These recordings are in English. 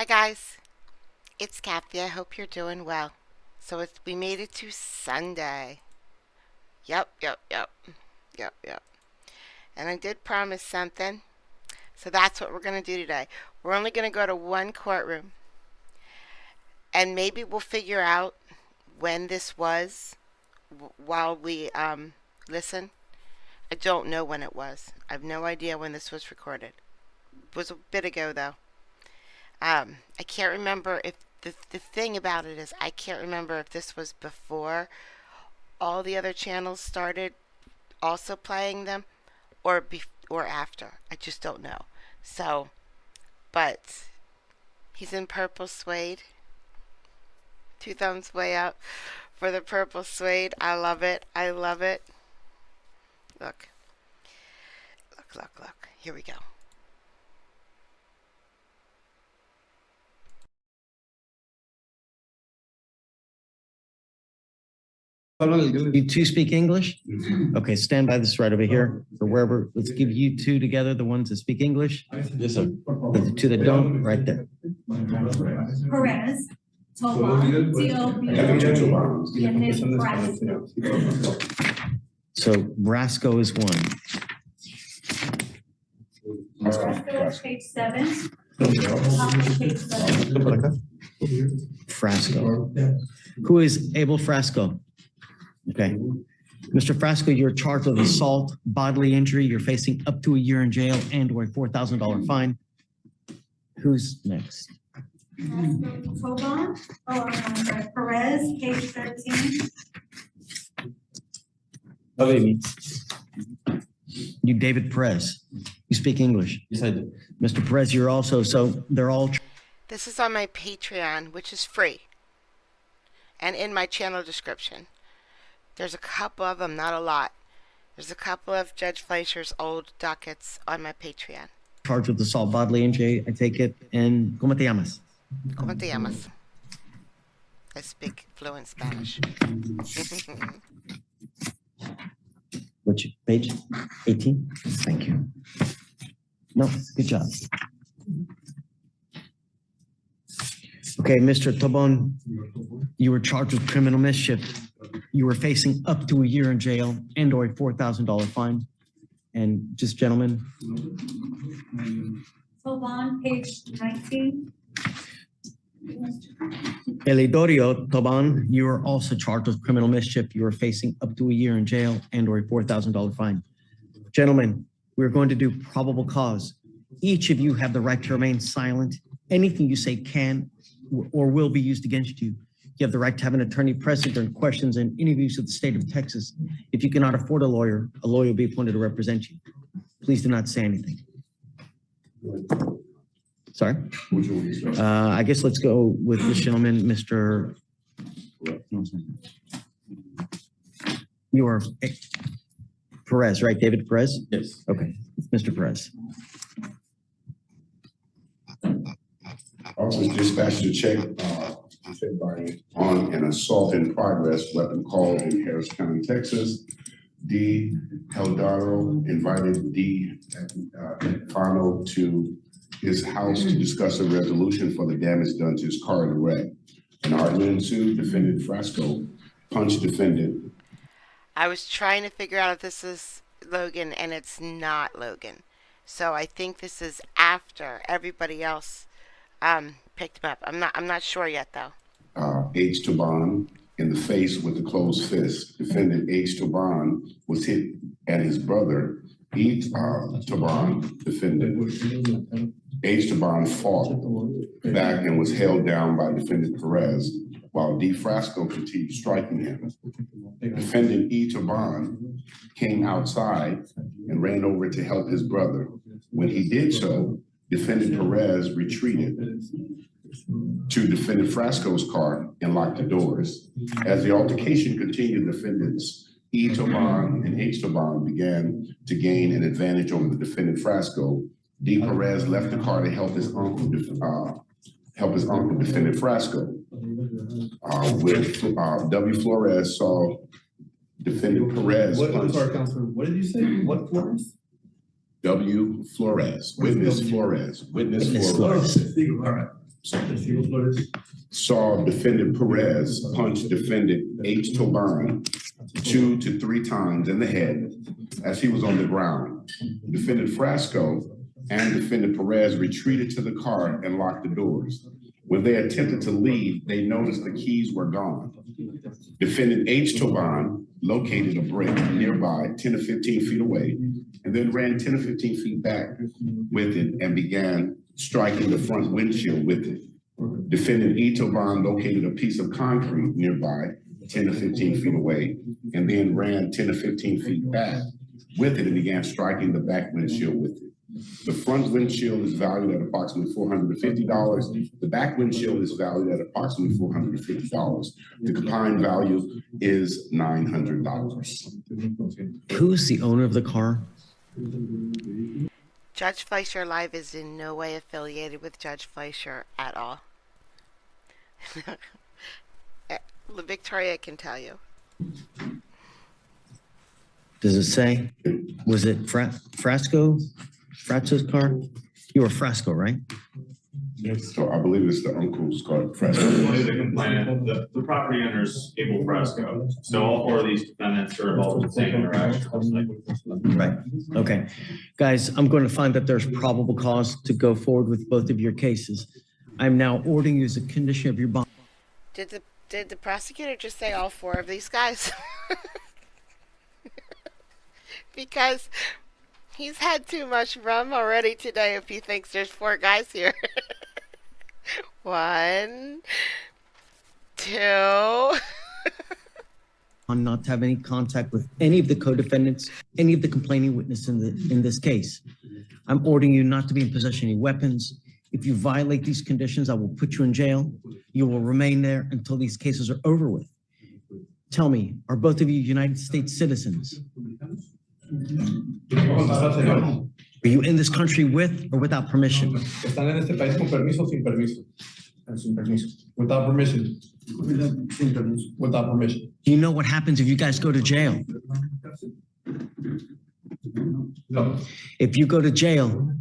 Hi guys, it's Kathy. I hope you're doing well. We made it to Sunday. Yep. And I did promise something. So that's what we're going to do today. We're only going to go to one courtroom. And maybe we'll figure out when this was while we listen. I don't know when it was. I have no idea when this was recorded. It was a bit ago though. I can't remember if the thing about it is I can't remember if this was before all the other channels started also playing them or after. I just don't know. So, but he's in purple suede. Two thumbs way up for the purple suede. I love it. I love it. Look. Look. Here we go. You two speak English? Okay, stand by this right over here or wherever. Let's give you two together, the ones that speak English. Yes, sir. The two that don't, right there. Perez, Toban, T-O-B, and then Brasco. So Brasco is one. Brasco is page 7. Top of page 7. Frasco. Who is Abel Frasco? Okay. Mr. Frasco, you're charged with assault, bodily injury. You're facing up to a year in jail and or a $4,000 fine. Who's next? Toban, I'm sorry, Perez, page 13. You, David Perez. You speak English. Yes, I do. Mr. Perez, you're also, so they're all. This is on my Patreon, which is free. And in my channel description. There's a couple of them, not a lot. There's a couple of Judge Fleischer's old dockets on my Patreon. Charged with assault, bodily injury, I take it. And ¿cómo te llamas? ¿Cómo te llamas? I speak fluent Spanish. Which page? 18? Thank you. No, good job. Okay, Mr. Tobon, you were charged with criminal mischief. You were facing up to a year in jail and or a $4,000 fine. And just gentlemen. Toban, page 19. Elidorio Toban, you are also charged with criminal mischief. You are facing up to a year in jail and or a $4,000 fine. Gentlemen, we're going to do probable cause. Each of you have the right to remain silent. Anything you say can or will be used against you. You have the right to have an attorney present during questions and interviews with the state of Texas. If you cannot afford a lawyer will be appointed to represent you. Please do not say anything. Sorry? I guess let's go with this gentleman, Mr. You are Perez, right? David Perez? Yes. Okay, Mr. Perez. Officers dispatched a check on an assault in progress weapon call in Harris County, Texas. D. Heldaro invited D. Fano to his house to discuss a resolution for the damage done to his car in a wreck. An argument ensued. Defendant Frasco punched defendant. I was trying to figure out if this is Logan, and it's not Logan. So I think this is after everybody else picked him up. I'm not sure yet though. H. Toban in the face with a closed fist. Defendant H. Toban was hit at his brother. E. Toban, defendant H. Toban fought back and was held down by defendant Perez while D. Frasco continued striking him. Defendant E. Toban came outside and ran over to help his brother. When he did so, defendant Perez retreated to defendant Frasco's car and locked the doors. As the altercation continued, defendants E. Toban and H. Toban began to gain an advantage over the defendant Frasco. D. Perez left the car to help his uncle, defendant Frasco. W. Flores saw defendant Perez. I'm sorry, Counselor, what did you say? What Flores? W. Flores, witness Flores, witness Flores. All right. Testigo Flores saw defendant Perez punch defendant H. Toban 2 to 3 times in the head as he was on the ground. Defendant Frasco and defendant Perez retreated to the car and locked the doors. When they attempted to leave, they noticed the keys were gone. Defendant H. Toban located a brick nearby 10 to 15 feet away and then ran 10 to 15 feet back with it and began striking the front windshield with it. Defendant E. Toban located a piece of concrete nearby 10 to 15 feet away and then ran 10 to 15 feet back with it and began striking the back windshield with it. The front windshield is valued at approximately $450. The back windshield is valued at approximately $450. The combined value is $900. Who's the owner of the car? Judge Fleischer Live is in no way affiliated with Judge Fleischer at all. Victoria can tell you. Does it say? Was it Frasco's car? You were Frasco, right? So I believe it's the uncle's car. One of the complainant, the property owner's Abel Fresco. So all 4 of these defendants are involved in the same interaction. Right. Okay. Guys, I'm going to find that there's probable cause to go forward with both of your cases. I'm now ordering you as a condition of your bond. Did the prosecutor just say all 4 of these guys? Because he's had too much rum already today if he thinks there's 4 guys here. 1, 2. On not to have any contact with any of the co-defendants, any of the complaining witness in this case. I'm ordering you not to be in possession of any weapons. If you violate these conditions, I will put you in jail. You will remain there until these cases are over with. Tell me, are both of you United States citizens? Are you in this country with or without permission? ¿Están en este país con permiso o sin permiso? Sin permiso. Without permission. Sin permiso. Without permission. Do you know what happens if you guys go to jail? No. If you go to jail,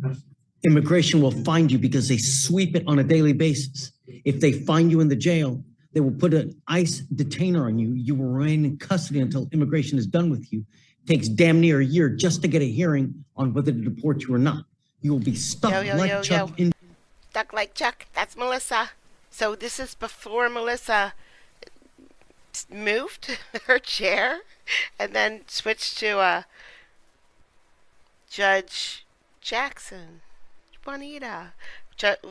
immigration will find you because they sweep it on a daily basis. If they find you in the jail, they will put an ICE detainer on you. You will remain in custody until immigration is done with you. It takes damn near a year just to get a hearing on whether to deport you or not. You will be stuck like Chuck in. Stuck like Chuck. That's Melissa. So this is before Melissa moved her chair and then switched to Judge Jackson, Juanita,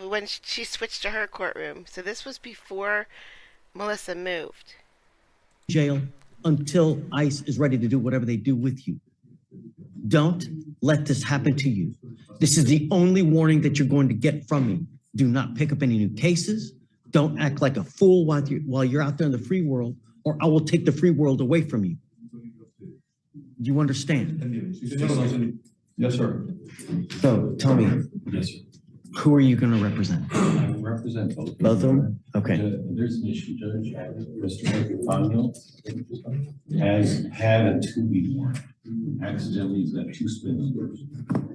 when she switched to her courtroom. So this was before Melissa moved. Jail until ICE is ready to do whatever they do with you. Don't let this happen to you. This is the only warning that you're going to get from me. Do not pick up any new cases. Don't act like a fool while you're out there in the free world, or I will take the free world away from you. Do you understand? Yes, sir. So tell me, Yes, sir. who are you going to represent? I represent both. Both of them? Okay. There's an issue, Judge. Mr. Fangio has had a 2B warrant. Accidentally, he's got 2 spin numbers.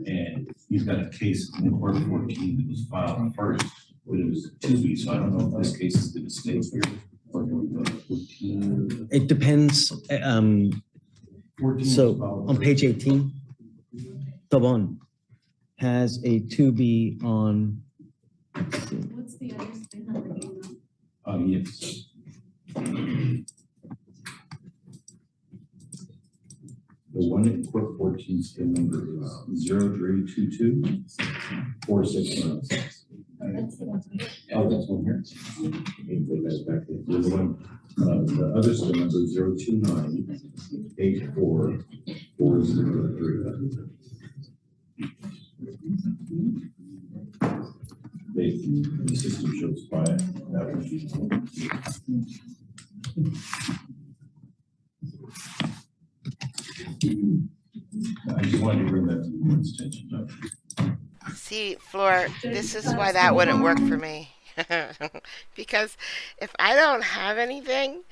And he's got a case in court 14 that was filed first, but it was 2B. So I don't know if this case is going to stay here or do we go to 14? It depends. 14 So was filed on first. page 18, Tobon has a 2B on. What's the other spin number? Do you know? Yes. The one in court 14 spin number is 0322 4616. That's the one. Oh, that's one here. Okay, put that back there. The one, the other spin number is 029 84 403. The system shows quiet. That would be. I just wanted to bring that to the board's attention, Judge. See, Floor, this is why that wouldn't work for me. Because if I don't have anything,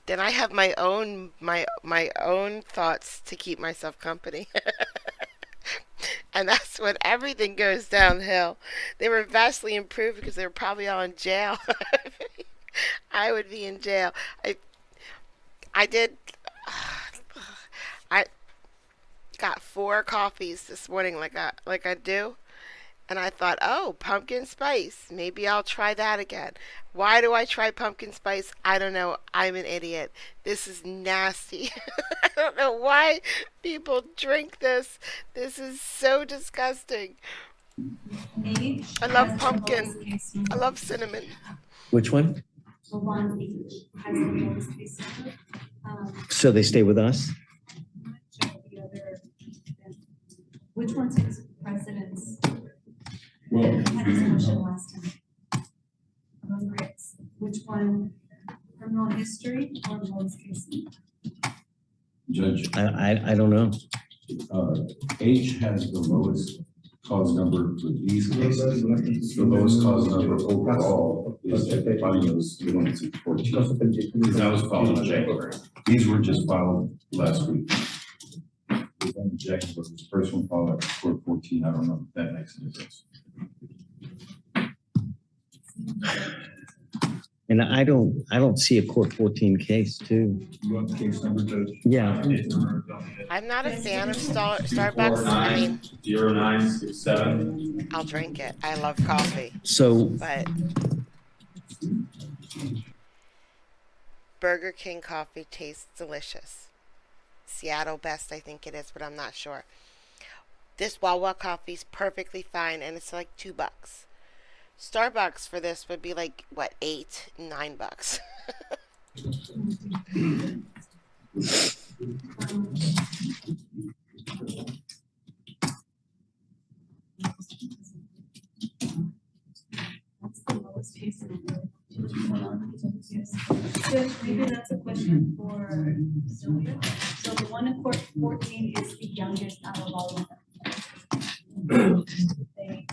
then I have my own thoughts to keep myself company. And that's when everything goes downhill. They were vastly improved because they were probably all in jail. I would be in jail. I did. I got 4 coffees this morning, like I do, and I thought, oh, pumpkin spice. Maybe I'll try that again. Why do I try pumpkin spice? I don't know. I'm an idiot. This is nasty. I don't know why people drink this. This is so disgusting. H I love has the pumpkin. lowest case I number. love cinnamon. Which one? The one H has the lowest case number. So they stay with us? I'm gonna check the other. Which one takes precedence? Well, I had this question last time. Among grades, which one, criminal history or lowest case number? Judge, I don't know. H has the lowest cause number for these cases. The lowest cause number overall is Banos, the one that's at 14. That was filed in January. These were just filed last week. The one in January was the first one filed at court 14. I don't know if that makes any sense. And I don't see a court 14 case too. You want the case number, Judge? Yeah. I'm not a fan of Starbucks. I mean, 0967. I'll drink it. I love coffee, So but Burger King coffee tastes delicious. Seattle Best, I think it is, but I'm not sure. This Wawa coffee's perfectly fine, and it's like $2. Starbucks for this would be like what, $8, $9. That's the lowest case number. Yes. Judge, maybe that's a question for Sylvia. So the one in court 14 is the youngest out of all of them. They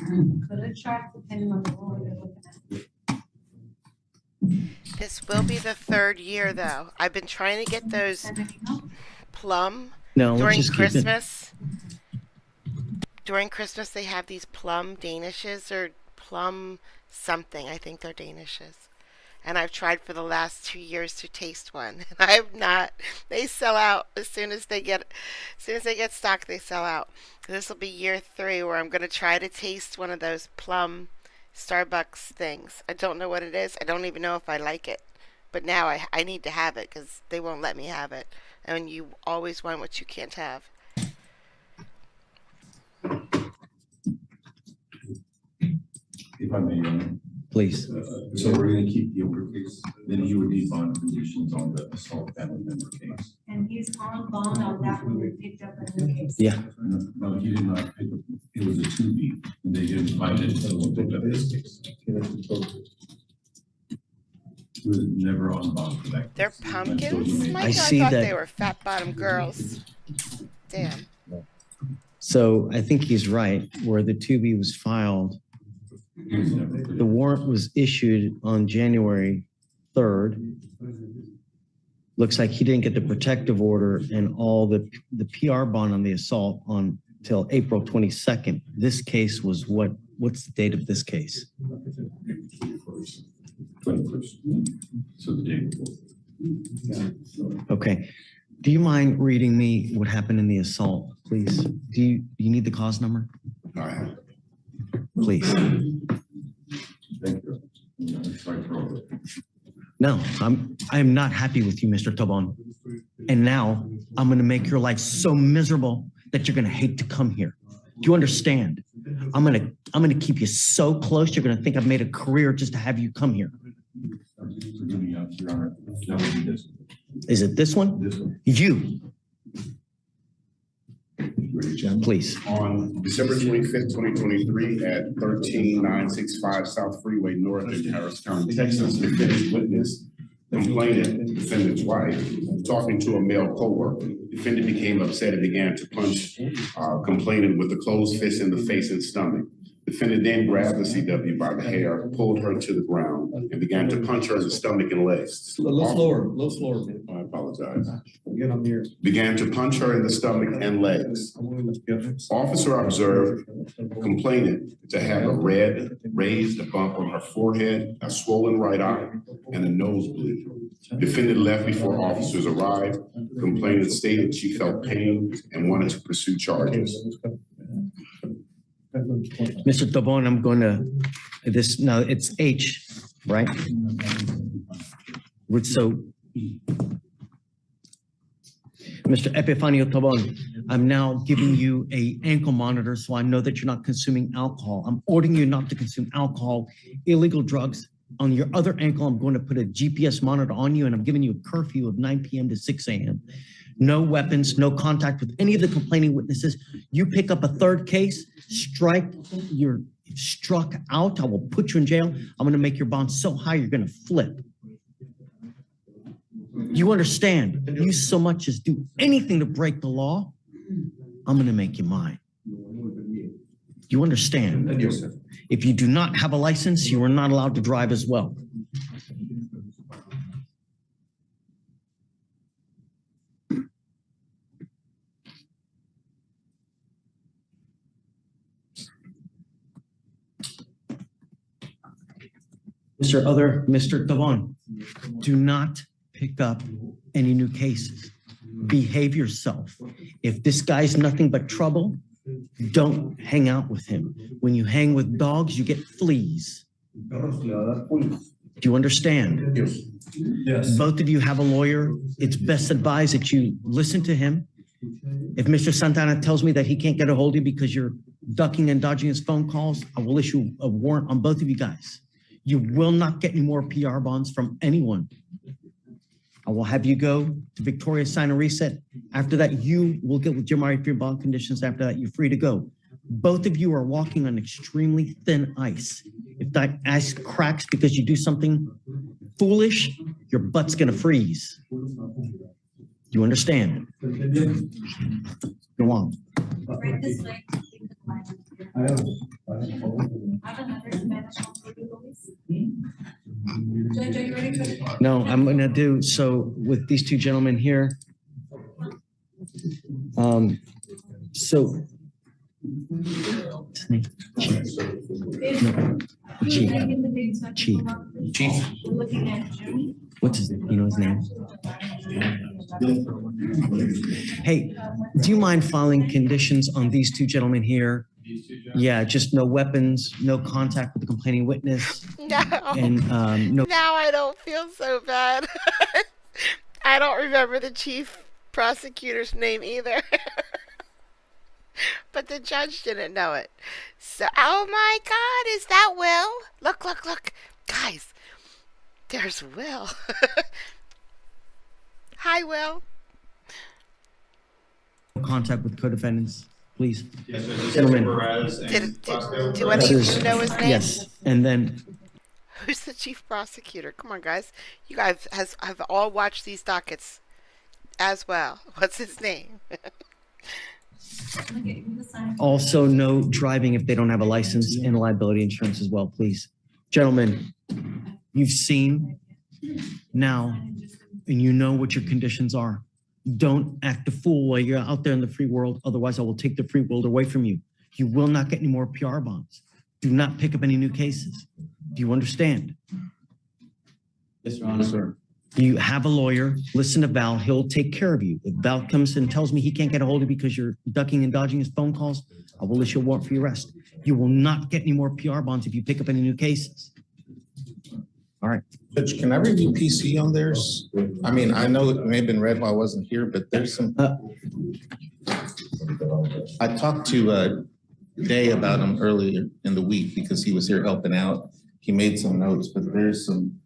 could attract depending on the rule they're looking at. This will be the 3rd year though. I've been trying to get those And then, you know, plum no, let's during just keep it. Christmas. During Christmas they have these plum danishes or plum something. I think they're danishes. And I've tried for the last 2 years to taste one. And I have not. They sell out as soon as they get stock. They sell out. This will be year 3 where I'm going to try to taste one of those plum Starbucks things. I don't know what it is. I don't even know if I like it. But now I need to have it because they won't let me have it. And you always want what you can't have. If I may, Your Honor. Please. So we're gonna keep the older case, then you would need bond conditions on the assault family member case. and he's on bond on that one we picked up in the case. Yeah. No, he did not pick up, it was a 2B, and they didn't find it until we picked up this case. He was never on bond for that. They're case until he pumpkins? made- Michael, I I see thought that- they were fat bottom girls. Damn. So I think he's right. Where the 2B was filed, He was never. the warrant was issued on January 3rd. Looks like he didn't get the protective order and all the PR bond on the assault on till April 22nd. This case was what's the date of this case? 21st. So the day before. Okay. Do you mind reading me what happened in the assault, please? Do you need the cause number? All right. Please. Thank you. Yeah, I'm sorry for all that. No, I am not happy with you, Mr. Tobon. And now I'm going to make your life so miserable that you're going to hate to come here. Do you understand? I'm going to keep you so close. You're going to think I've made a career just to have you come here. Forgive me, Your Honor. That would be this. Is it this one? This one. You, Ready, Jim? please. On December 25th, 2023, at 13965 South Freeway North in Harris County, Texas, defendant's witness, complainant, defendant's wife, talking to a male coworker. Defendant became upset and began to punch complainant with a closed fist in the face and stomach. Defendant then grabbed the CW by the hair, pulled her to the ground, and began to punch her in the stomach and legs. A little slower, man. I apologize. Get on here. Began to punch her in the stomach and legs. Officer observed complainant to have a red raised bump on her forehead, a swollen right eye, and a nosebleed. Defendant left before officers arrived. Complainant stated she felt pain and wanted to pursue charges. Mr. Tobon, I'm going to, no, it's H, right? So, Mr. Epifanio Tobon, I'm now giving you a ankle monitor so I know that you're not consuming alcohol. I'm ordering you not to consume alcohol, illegal drugs. On your other ankle, I'm going to put a GPS monitor on you, and I'm giving you a curfew of 9 p.m. to 6 a.m. No weapons, no contact with any of the complaining witnesses. You pick up a third case, you're struck out, I will put you in jail. I'm going to make your bond so high, you're going to flip. You understand? You so much as do anything to break the law, I'm going to make you mine. You understand? Yes, sir. If you do not have a license, you are not allowed to drive as well. Mr. Tobon, do not pick up any new cases. Behave yourself. If this guy's nothing but trouble, don't hang out with him. When you hang with dogs, you get fleas. Do you understand? Yes. Yes. Both of you have a lawyer. It's best advised that you listen to him. If Mr. Santana tells me that he can't get a hold of you because you're ducking and dodging his phone calls, I will issue a warrant on both of you guys. You will not get any more PR bonds from anyone. I will have you go to Victoria, sign a reset. After that, you will get with Jim Murray for your bond conditions. After that, you're free to go. Both of you are walking on extremely thin ice. If that ice cracks because you do something foolish, your butt's gonna freeze. You understand? Go on. Right this way. I have another Spanish one for you, Luis. Judge, are you ready for the? No, I'm gonna do, so with these two gentlemen here. So. Chief. Chief. Chief. We're looking at June. What's his, you know his name? Hey, do you mind filing conditions on these two gentlemen here? Yeah, just no weapons, no contact with the complaining witness, No. and no. Now I don't feel so bad. I don't remember the chief prosecutor's name either. But the judge didn't know it. So, oh my God, is that Will? Look, look, look. Guys, there's Will. Hi, Will. Contact with co-defendants, please. Yes, sir. This is Gentlemen. Perez and Fosco. Do any of you know his name? Yes, and then Who's the chief prosecutor? Come on, guys. You guys have all watched these dockets as well. What's his name? also no driving if they don't have a license and liability insurance as well, please. Gentlemen, you've seen now, and you know what your conditions are. Don't act a fool while you're out there in the free world. Otherwise, I will take the free world away from you. You will not get any more PR bonds. Do not pick up any new cases. Do you understand? Yes, Your Honor. Sir. You have a lawyer. Listen to Val. He'll take care of you. If Val comes and tells me he can't get a hold of you because you're ducking and dodging his phone calls, I will issue a warrant for your arrest. You will not get any more PR bonds if you pick up any new cases. All right. Judge, can I review PC on theirs? I mean, I know it may have been read while I wasn't here, but there's some. I talked to Day about him earlier in the week because he was here helping out. He made some notes, but there's some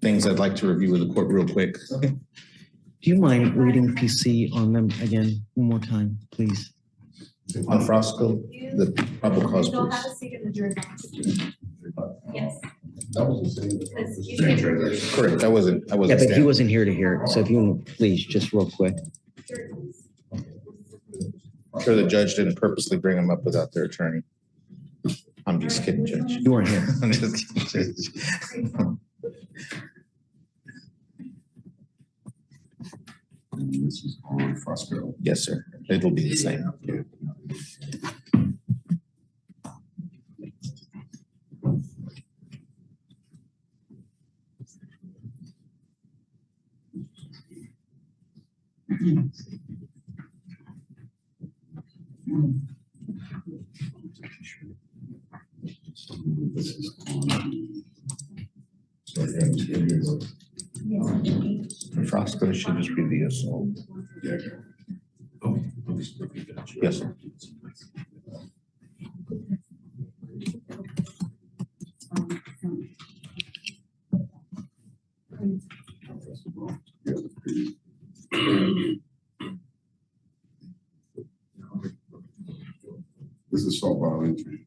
things I'd like to review with the court real quick. Okay. Do you mind reading PC on them again one more time, please? On Frosco, the probable cause. You'll have a seat in the jury box. Yes. Because Correct, I wasn't. Yeah, but he standing. wasn't here to hear it. So if you please, just real quick. I'm sure the judge didn't purposely bring them up without their attorney. I'm just kidding, Judge. You weren't here. I'm just kidding, Judge. This is on Frosco. Yes, sir. It'll be the same. Yeah. This is on. For Frosco, it should just be the assault. Yeah. Yes, sir. This is assault violation.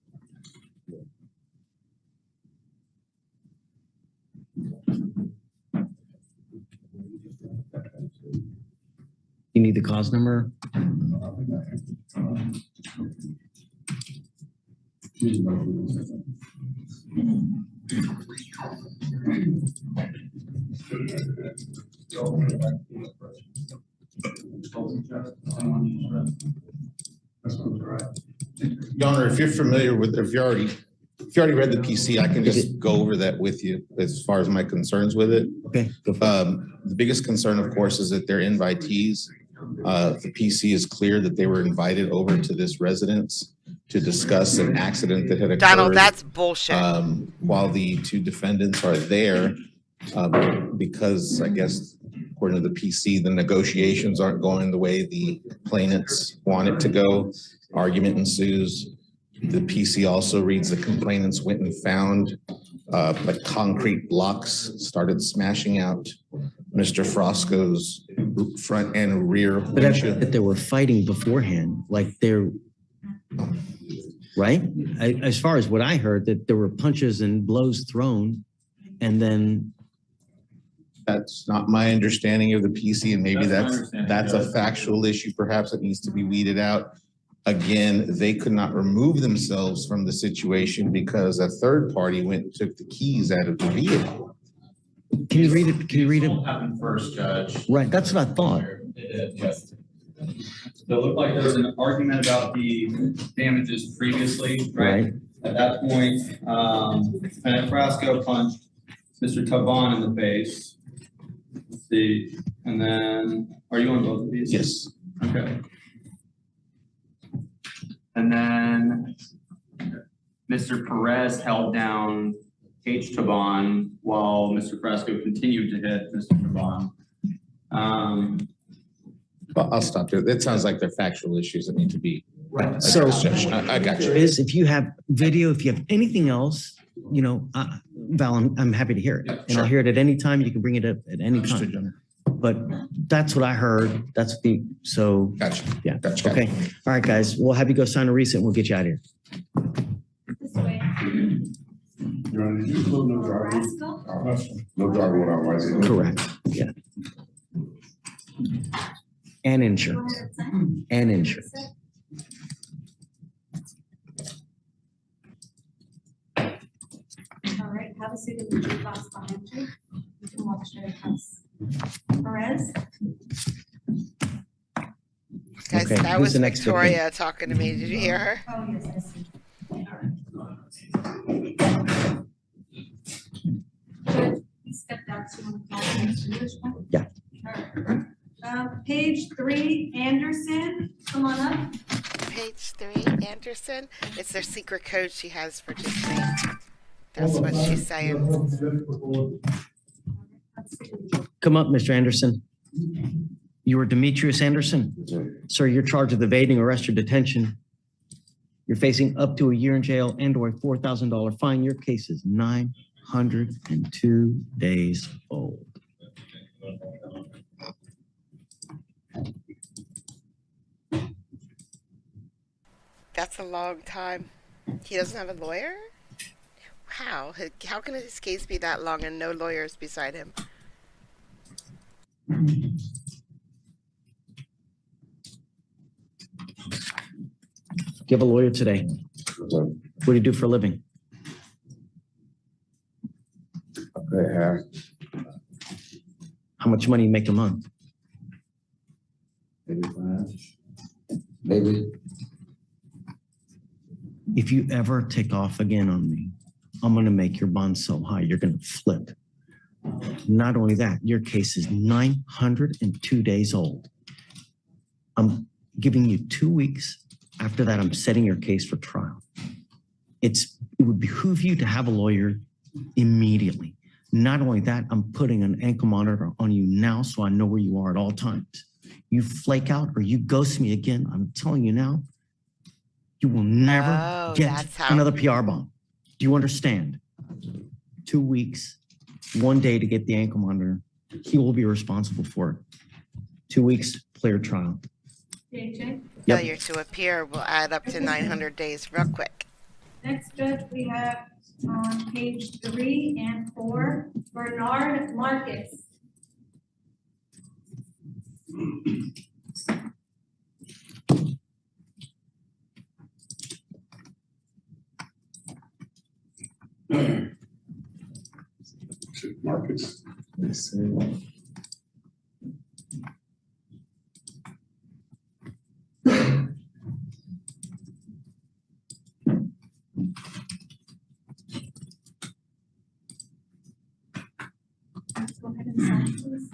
You need the cause number? Your Honor, if you're familiar with, if you already read the PC, I can just go over that with you as far as my concerns with it. Okay, go for it. The biggest concern, of course, is that they're invitees. The PC is clear that they were invited over to this residence to discuss an accident that had occurred. Donald, that's bullshit. While the two defendants are there, because I guess according to the PC, the negotiations aren't going the way the plaintiffs want it to go. Argument ensues. The PC also reads the complainants went and found like concrete blocks, started smashing out Mr. Frosco's front and rear But I bet windshield. that they were fighting beforehand, like they're, right? As far as what I heard, that there were punches and blows thrown, and then, That's not my understanding of the PC, and maybe That's my that's understanding, a factual issue perhaps that needs to be weeded out. Again, they could not remove themselves from the situation because a third party went and took the keys out of the vehicle. can you read it? Can you read it? What happened first, Judge? Right, that's what I thought. It did, yes. So it looked like there was an argument about the damages previously, right? Right. At that point, Lieutenant Frasco punched Mr. Taban in the face. Let's see, and then, are you on both of these? Yes. Okay. And then Mr. Perez held down H. Taban while Mr. Frasco continued to hit Mr. Taban. But I'll stop there. That sounds like they're factual issues that need to be. Right. So addressed, Judge. I got you. is if you have video, if you have anything else, you know, Val, I'm happy to hear it. Yeah, And I'll hear it at any time. You can bring it up at any Understood, time. Your Honor. But that's what I heard. That's the, so, Gotcha. yeah. Gotcha. Okay. All right, guys. We'll have you go sign a receipt and we'll get you out of here. This way. Your Honor, did you include no driving? Rascal? No driving without license? Correct. Yeah. And insurance. And insurance. All right, have a seat in the juke box behind you. You can walk straight across. Perez? Guys, Okay, that who's was the next victim? Victoria talking to me. Did you hear her? Oh, yes, I see. You stepped out, so you want to call Mr. Lewishman? Yeah. All right. Page 3, Anderson, come on up. Page 3, Anderson. It's their secret code she has for just me. That's what she's saying. Let's see. Come up, Mr. Anderson. You are Demetrius Anderson. Sir, you're charged with evading arrest or detention. You're facing up to a year in jail and or a $4,000 fine. Your case is 902 days old. That's a long time. He doesn't have a lawyer? How? How can his case be that long and no lawyers beside him? Do you have a lawyer today? What do you do for a living? Okay, How much money you make a month? maybe. If you ever take off again on me, I'm gonna make your bond so high, you're gonna flip. Not only that, your case is 902 days old. I'm giving you 2 weeks. After that, I'm setting your case for trial. It would behoove you to have a lawyer immediately. Not only that, I'm putting an ankle monitor on you now so I know where you are at all times. You flake out or you ghost me again, I'm telling you now, you will never Oh, get that's how- another PR bond. Do you understand? 2 weeks, 1 day to get the ankle monitor. He will be responsible for it. 2 weeks, clear trial. JJ. Yep. Failure to appear will add up to 900 days real quick. Next, Judge, we have on page 3 and 4, Bernard Marcus. Marcus. Let's go ahead and sign, please.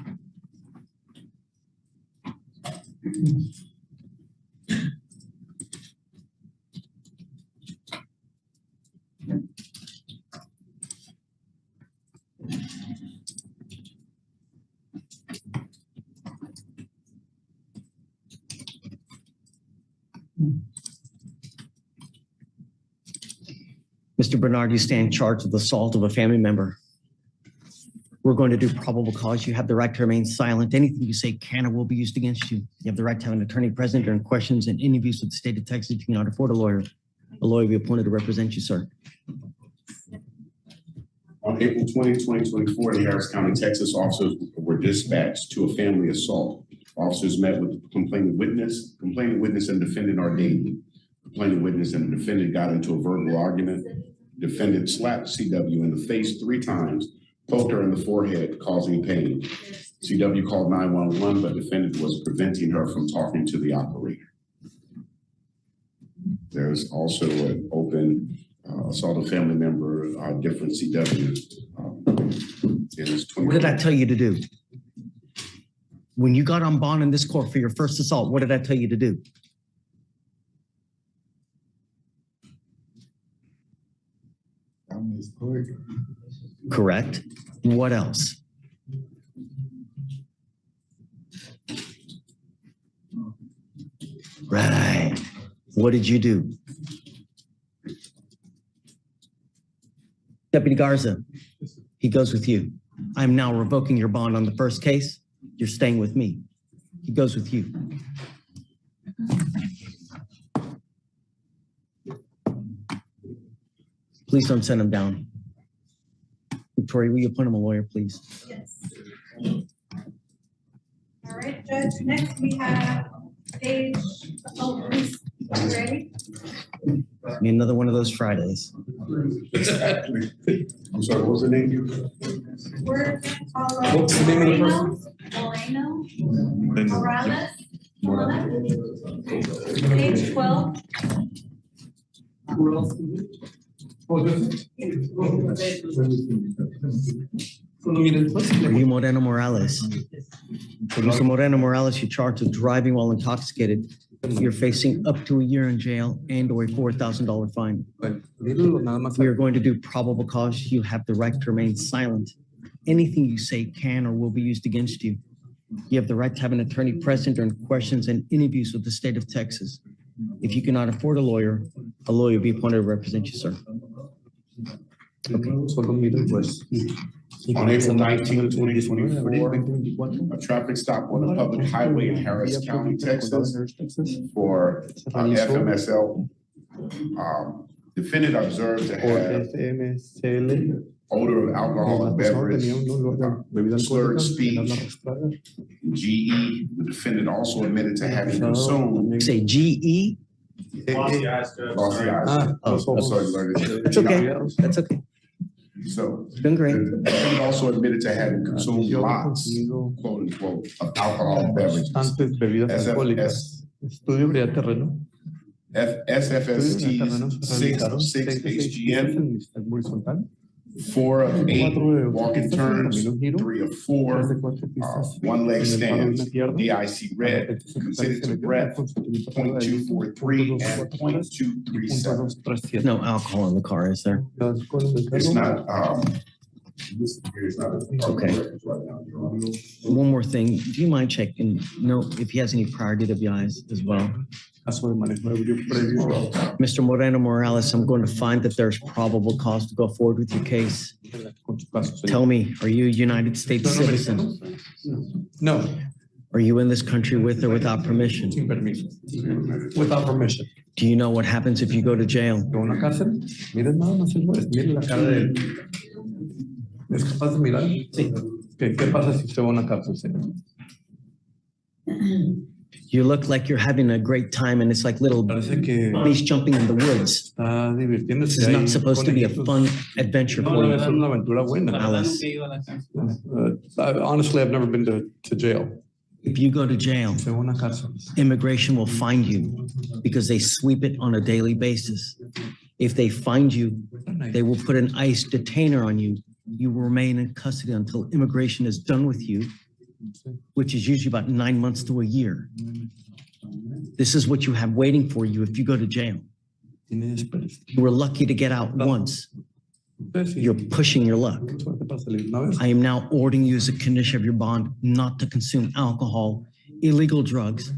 Mr. Bernard, you stand charged with assault of a family member. We're going to do probable cause. You have the right to remain silent. Anything you say can or will be used against you. You have the right to have an attorney present during questions and interviews with the state of Texas. You cannot afford a lawyer. A lawyer will be appointed to represent you, sir. On April 20, 2024, the Harris County, Texas officers were dispatched to a family assault. Officers met with the complaining witness and defendant are daily. Complaining witness and the defendant got into a verbal argument. Defendant slapped CW in the face 3 times, poked her in the forehead, causing pain. CW called 911, but defendant was preventing her from talking to the operator. There's also an open assault of family member, different CW. What did I tell you to do? When you got on bond in this court for your first assault, what did I tell you to do? Correct. What else? Right. What did you do? Deputy Garza, he goes with you. I'm now revoking your bond on the first case. You're staying with me. He goes with you. Please don't send him down. Victoria, will you appoint him a lawyer, please? Yes. All right, Judge, next we have page, please, are you ready? Need another one of those Fridays. I'm sorry, what was the name? We're, What's the name of the person? Morales. Page 12. Who else? Oh, this? Are you Moreno Morales? For Mr. Moreno Morales, you're charged with driving while intoxicated. You're facing up to a year in jail and or a $4,000 fine. We are going to do probable cause. You have the right to remain silent. Anything you say can or will be used against you. You have the right to have an attorney present during questions and interviews with the state of Texas. If you cannot afford a lawyer will be appointed to represent you, sir. On April 19, 2024, a traffic stop on a public highway in Harris County, Texas for FMSL. Defendant observed to have odor of alcoholic beverage, slurred speech. GE, the defendant also admitted to having consumed. Say GE? Lost the eyes, Judge. Lost the Sorry. eyes. Oh, I'm sorry, learned That's okay. That's okay. So, Doing great. the defendant also admitted to having consumed lots, quote unquote, of alcohol beverages. Antes bebidas alcohólicas. Estudio de ebriedad terreno. SFST 6 HGN, Horizontal. 4 of 8 4 walking turns, 3 of 4, one leg stands, DIC red, considered to breath, 0.243 and 0.237. There's no alcohol in the car, is there? It's not, Okay. One more thing. Do you mind checking, if he has any prior DWIs as well? Mr. Moreno Morales, I'm going to find that there's probable cause to go forward with your case. Tell me, are you a United States citizen? No. Are you in this country with or without permission? Sin permiso. Without permission. Do you know what happens if you go to jail? ¿En una cárcel? Miren nada más el juez, miren la cara de él. ¿Es capaz de mirar? Sí. ¿Qué pasa si usted va a una cárcel, señor? You look like you're having a great time and it's like little Parece que beast jumping in the woods. está divirtiéndose. This is ahí not supposed to be a con fun adventure No, for debe ser you. una aventura buena. Alice, Honestly, I've never been to jail. if you go to jail, Se va a una cárcel. immigration will find you because they sweep it on a daily basis. If they find you, they will put an ICE detainer on you. You will remain in custody until immigration is done with you, which is usually about 9 months to a year. This is what you have waiting for you if you go to jail. Tiene desprecio. You were lucky to get out once. Usted sí. You're pushing your luck. Suerte para salir una vez. I am now ordering you as a condition of your bond not to consume alcohol, illegal drugs,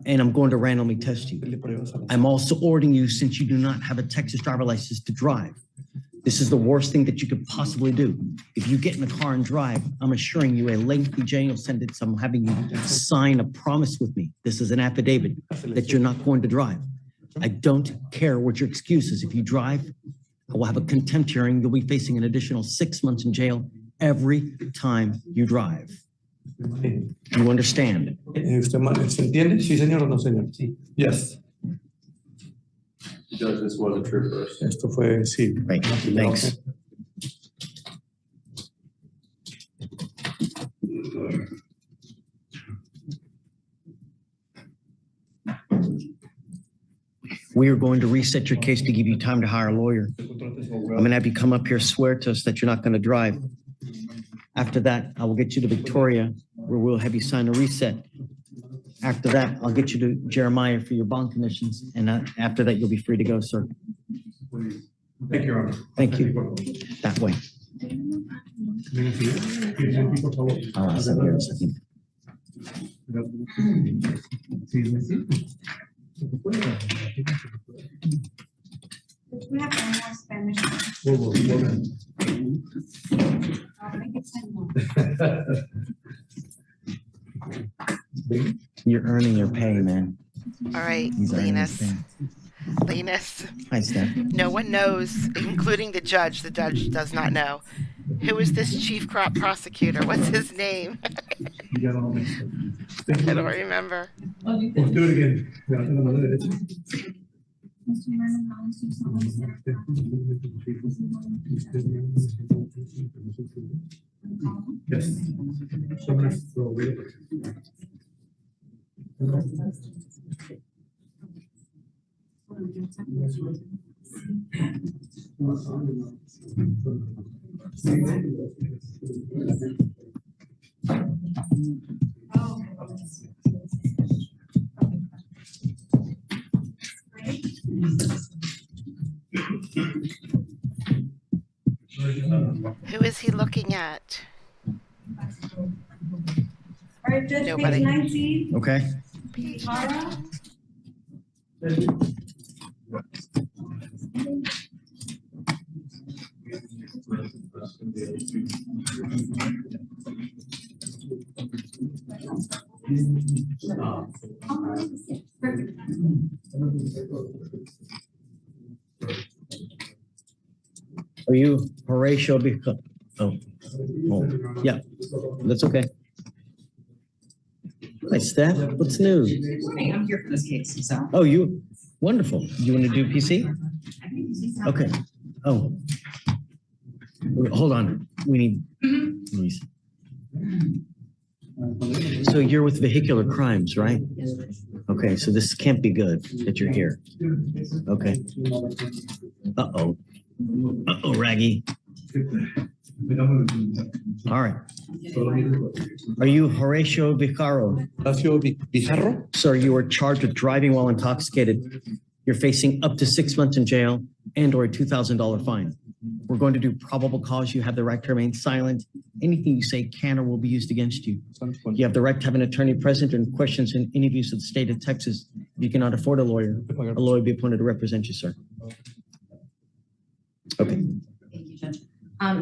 and I'm going to randomly test you. Le pruebas a la- I'm also ordering you, since you do not have a Texas driver license, to drive. This is the worst thing that you could possibly do. If you get in the car and drive, I'm assuring you a lengthy jail sentence. I'm having you sign a promise with me. This is an affidavit that you're not going to drive. I don't care what your excuse is. If you drive, I will have a contempt hearing. You'll be facing an additional 6 months in jail every time you drive. You understand? ¿Se entiende? Sí, señor o no, señor. Sí. Yes. Judge, this was a true first. Esto fue, sí. Right, thanks. We are going to reset your case to give you time to hire a lawyer. I'm going to have you come up here, swear to us that you're not going to drive. After that, I will get you to Victoria, where we'll have you sign a reset. After that, I'll get you to Jeremiah for your bond conditions, and after that, you'll be free to go, sir. Thank you, Your Honor. Thank you. That way. I'll ask that here in a second. We have one more Spanish. I'll make it 10 more. You're earning your pay, man. All right, He's earning his Linus. pay. Linus. Hi, Steph. No one knows, including the judge. The judge does not know. Who is this chief crop prosecutor? What's his name? I don't remember. Do it again. Levanta la mano derecha. Yes. Who is he looking at? All right, Judge, Nobody. page 19, Okay. Tara. Perfect. Are you Horatio? Oh, yeah, that's okay. Hi, Steph. What's new? Good morning. I'm here for this case, so. Oh, you, Wonderful. You want to do PC? Okay. Oh. Hold on. We need. Please. So you're with vehicular crimes, right? Okay, so this can't be good that you're here. Okay. Uh-oh. Uh-oh, Raggy. All right. Are you Horatio Vicaro? Horacio Pizarro. Sir, you are charged with driving while intoxicated. You're facing up to 6 months in jail and or a $2,000 fine. We're going to do probable cause. You have the right to remain silent. Anything you say can or will be used against you. You have the right to have an attorney present and questions and interviews of the state of Texas. If you cannot afford a lawyer will be appointed to represent you, sir. Okay. Thank you, Judge.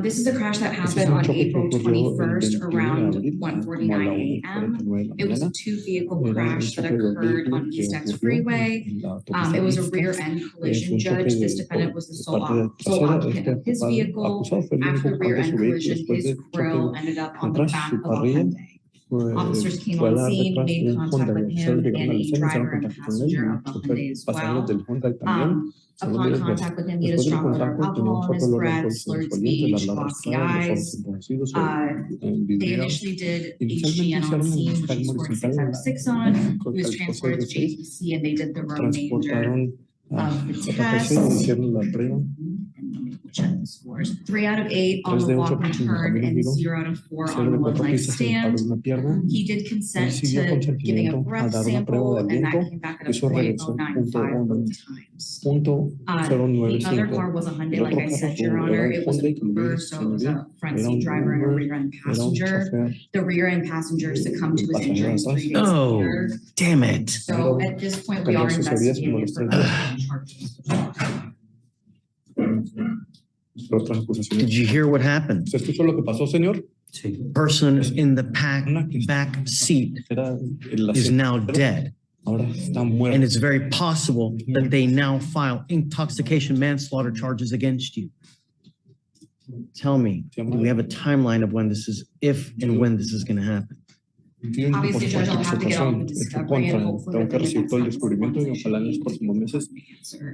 This is a crash that happened on April 21st around 1:49 a.m. It was a two-vehicle crash that occurred on East X Freeway. It was a rear-end collision, Judge. This defendant was the sole occupant of his vehicle. After the rear-end collision, his grill ended up on the back of a Hyundai. Officers came on scene, made contact with him and a driver and passenger of the Hyundai as well. Upon contact with him, he had a strong odor of alcohol in his breath, slurred speech, glossy eyes. They initially did HGN on scene, which he scored 6 out of 6 on. He was transported to JTC and they did the remainder of the test. Check the scores. 3 out of 8 on the walk and turn and 0 out of 4 on the one night stand. He did consent to giving a breath sample and that came back at a .095 both times. The other car was a Hyundai, like I said, Your Honor. It was an Uber, so it was a front seat driver and a rear end passenger. The rear end passenger succumbed to his injuries 3 days later. Damn it. So at this point, we are investigating for charges. Did you hear what happened? ¿Se escuchó lo que pasó, señor? Person in the back seat is now dead. Ahora está muerto. And it's very possible that they now file intoxication manslaughter charges against you. Tell me, do we have a timeline of when this is, if and when this is going to happen? Obviously, Judge, I'll have to get all the discovery and hopefully tengo que recibir todo el descubrimiento y ojalá en los próximos meses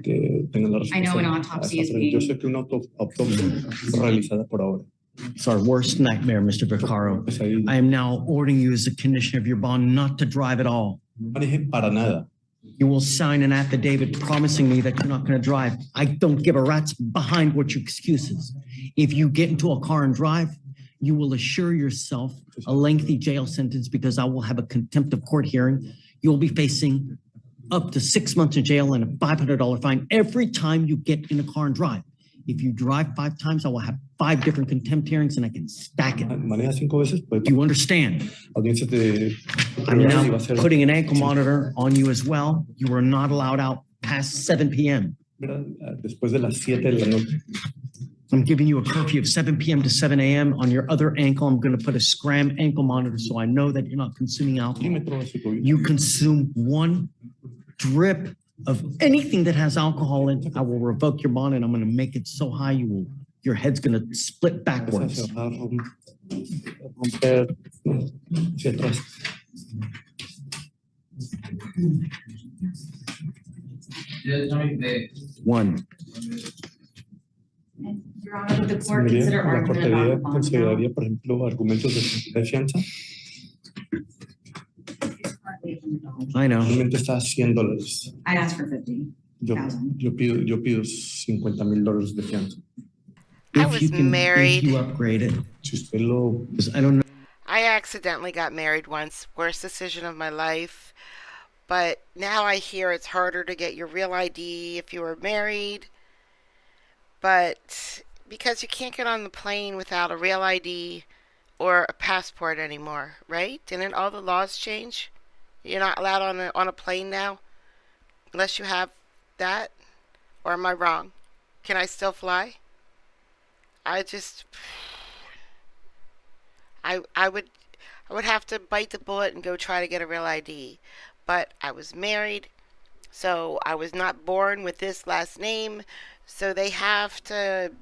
que tengan la I know an respuesta. autopsy is Yo being. sé que una autopsia fue realizada por ahora. It's our worst nightmare, Mr. Vicaro. Pues ahí I am now ordering you as a condition of your bond not to drive at all. no maneje para nada. You will sign an affidavit promising me that you're not going to drive. I don't give a rat's behind what your excuses. If you get into a car and drive, you will assure yourself a lengthy jail sentence because I will have a contempt of court hearing. You'll be facing up to 6 months in jail and a $500 fine every time you get in a car and drive. If you drive 5 times, I will have 5 different contempt hearings and I can stack it. Maneja 5 veces, pues Do you understand? audiencia de I'm y va now a ser putting an ankle monitor on you as well. You are not allowed out past 7 p.m. después de las 7 de la noche. I'm giving you a curfew of 7 p.m. to 7 a.m. On your other ankle, I'm going to put a Scram ankle monitor so I know that you're not consuming alcohol. Milímetro de su tobillo. You consume 1 drip of anything that has alcohol in, I will revoke your bond and I'm going to make it so high your head's going to split Vas a backwards. cerrar, romper hacia atrás. One. Your Honor, would the court Mire, consider la argument about cortería the bond now? consideraría, por ejemplo, argumentos de fianza. I know. Realmente está a $100. I asked for 50. Yo pido $50,000 de fianza. I If was you can, married. if you upgrade it, Si usted lo 'cause I don't know. I accidentally got married once. Worst decision of my life. But now I hear it's harder to get your real ID if you were married. But because you can't get on the plane without a real ID or a passport anymore, right? Didn't all the laws change? You're not allowed on a plane now unless you have that? Or am I wrong? Can I still fly? I would have to bite the bullet and go try to get a real ID. But I was married, so I was not born with this last name, so I have to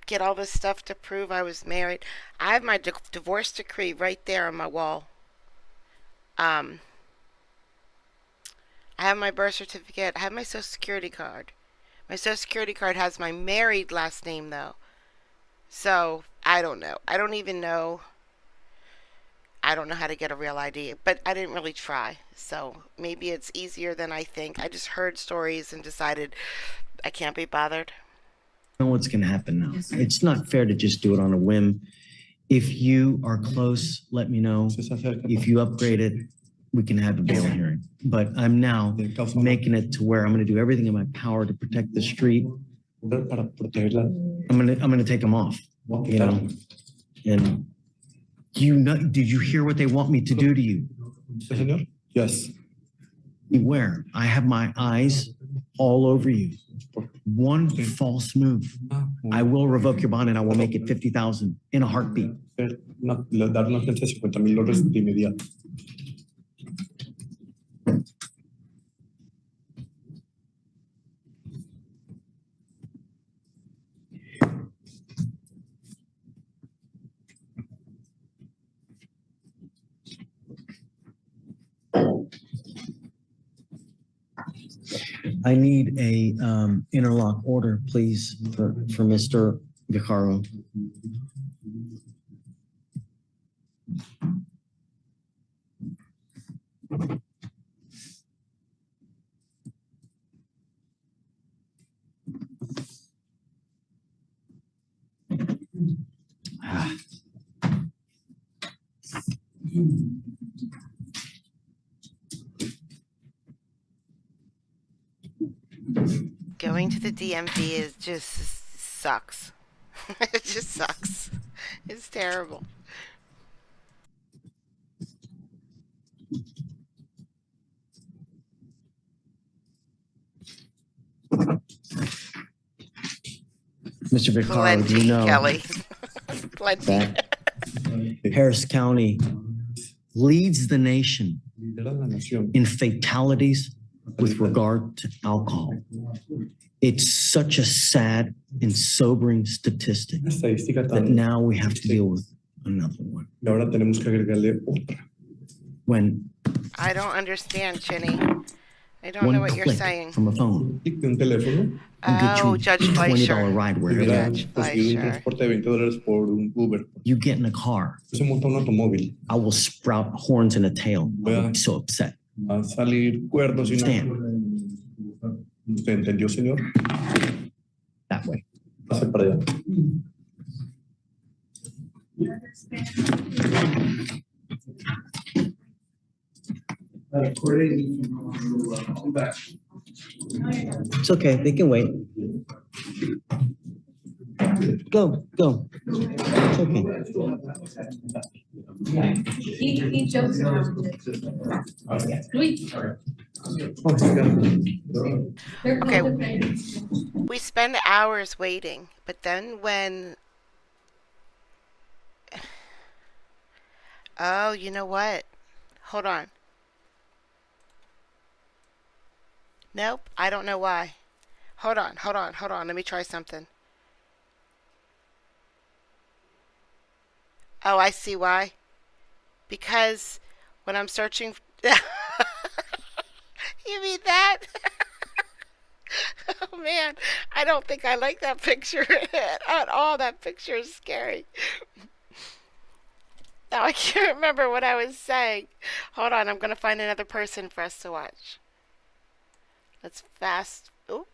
get all this stuff to prove I was married. I have my divorce decree right there on my wall. I have my birth certificate. I have my social security card. My social security card has my married last name though. So I don't know. I don't even know. I don't know how to get a real ID, but I didn't really try. So maybe it's easier than I think. I just heard stories and decided I can't be bothered. Know what's going to happen now. It's not fair to just do it on a whim. If you are close, let me know. If you upgrade it, we can have a bail hearing. But I'm now making it to where I'm going to do everything in my power to protect the street. Para protegerla. I'm going to take them off, you know. And did you hear what they want me to do to you? Sí, señor? Yes. Beware. I have my eyes all over you. One false move, I will revoke your bond and I will make it 50,000 in a heartbeat. Dar una fianza de 50,000 dólares de inmediato. I need a interlock order, please, for Mr. Vicaro. Going to the DMV is just sucks. It just sucks. It's terrible. Mr. Vicaro, do you know Kelly. Plenty. that Harris County leads the nation in fatalities with regard to alcohol? It's such a sad and sobering statistic that now we have to deal with another one. Ahora tenemos que agregarle otra. When I don't understand, Chinny. I don't know one what you're click saying. from a phone Clic de un teléfono. can get Oh, you Judge $20 Fleischer. ride Y wherever you verá Judge conseguir un Fleischer. transporte de $20 por un Uber. You get in a car, Se monta un automóvil. I will sprout horns and a tail. I'll be so upset. Va a salir cuernos y Stand no. ¿Usted entendió, señor? that way. Pase para allá. It's okay. They can wait. Go. It's okay. He jokes around it. Luis. They're Okay. codependent. We spend hours waiting, but then when... Oh, you know what? Hold on. Nope, I don't know why. Hold on. Let me try something. Oh, I see why. Because when I'm searching... You mean that? Oh man, I don't think I like that picture at all. That picture is scary. Now I can't remember what I was saying. Hold on, I'm going to find another person for us to watch. Let's fast. Oh,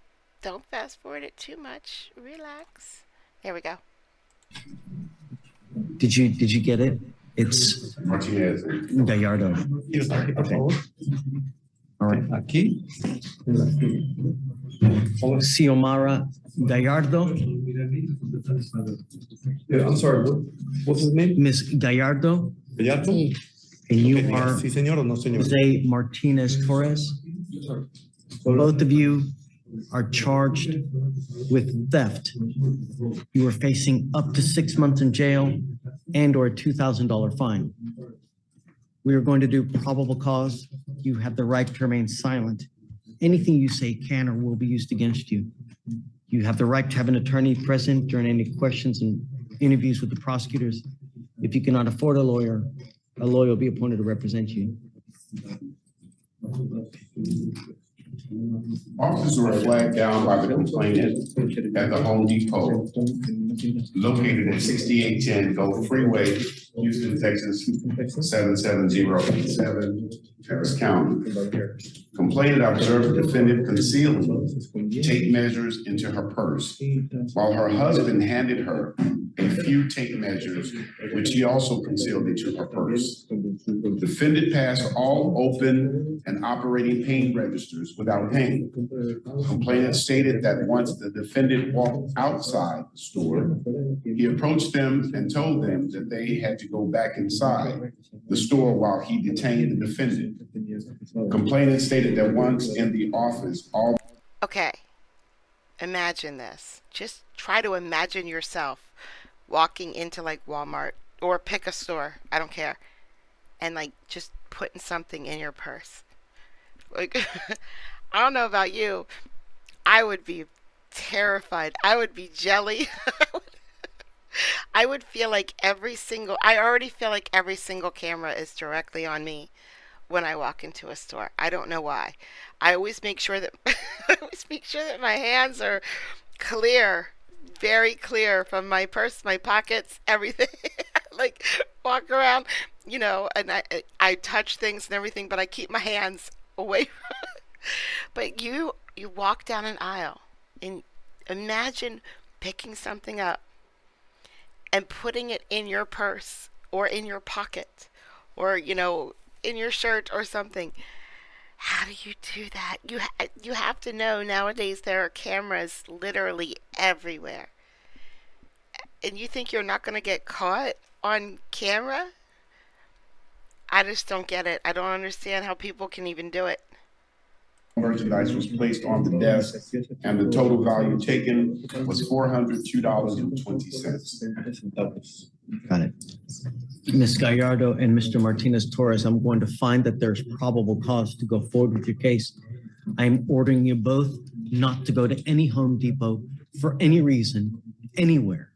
don't fast forward it too much. Relax. There we go. Did you get it? It's Martinez. Gallardo. Aquí, por favor. All right. Aquí. Xiomara Gallardo. Yeah, I'm sorry, what's his name? Miss Gallardo. Gallardo? And you Okay, are sí, señor o no, señor? Jose Martinez Torres. Both of you are charged with theft. You are facing up to 6 months in jail and or a $2,000 fine. We are going to do probable cause. You have the right to remain silent. Anything you say can or will be used against you. You have the right to have an attorney present during any questions and interviews with the prosecutors. If you cannot afford a lawyer will be appointed to represent you. Officers were flagged down by the complainant at the Home Depot located at 6810 Gulf Freeway, Houston, Texas, 77087, Harris County. Complainant observed the defendant concealing tape measures into her purse, while her husband handed her a few tape measures, which he also concealed into her purse. Defendant passed all open and operating pain registers without paying. Complainant stated that once the defendant walked outside the store, he approached them and told them that they had to go back inside the store while he detained the defendant. Complainant stated that once in the office, all Okay, imagine this. Just try to imagine yourself walking into like Walmart or pick a store, I don't care, and like just putting something in your purse. Like, I don't know about you, I would be terrified. I would be jelly. I would feel like I already feel like every single camera is directly on me when I walk into a store. I don't know why. I always make sure that my hands are clear, very clear from my purse, my pockets, everything. Like walk around, you know, and I touch things and everything, but I keep my hands away from it. But you walk down an aisle and imagine picking something up and putting it in your purse or in your pocket or, you know, in your shirt or something. How do you do that? You have to know nowadays there are cameras literally everywhere. And you think you're not going to get caught on camera? I just don't get it. I don't understand how people can even do it. merchandise was placed on the desk and the total value taken was $402.20. Got it. Ms. Gallardo and Mr. Martinez Torres, I'm going to find that there's probable cause to go forward with your case. I'm ordering you both not to go to any Home Depot for any reason, anywhere.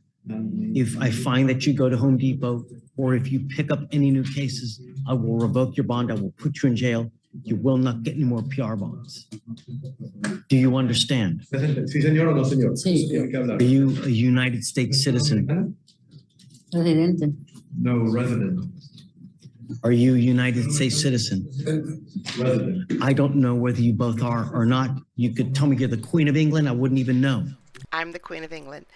If I find that you go to Home Depot or if you pick up any new cases, I will revoke your bond. I will put you in jail. You will not get any more PR bonds. Do you understand? Sí, señor o no, señor. Sí. Tiene que hablar. Are you a United States citizen? Residente. No, resident. Are you a United States citizen? Resident. I don't know whether you both are or not. You could tell me you're the Queen of England. I wouldn't even know. I'm the Queen of England.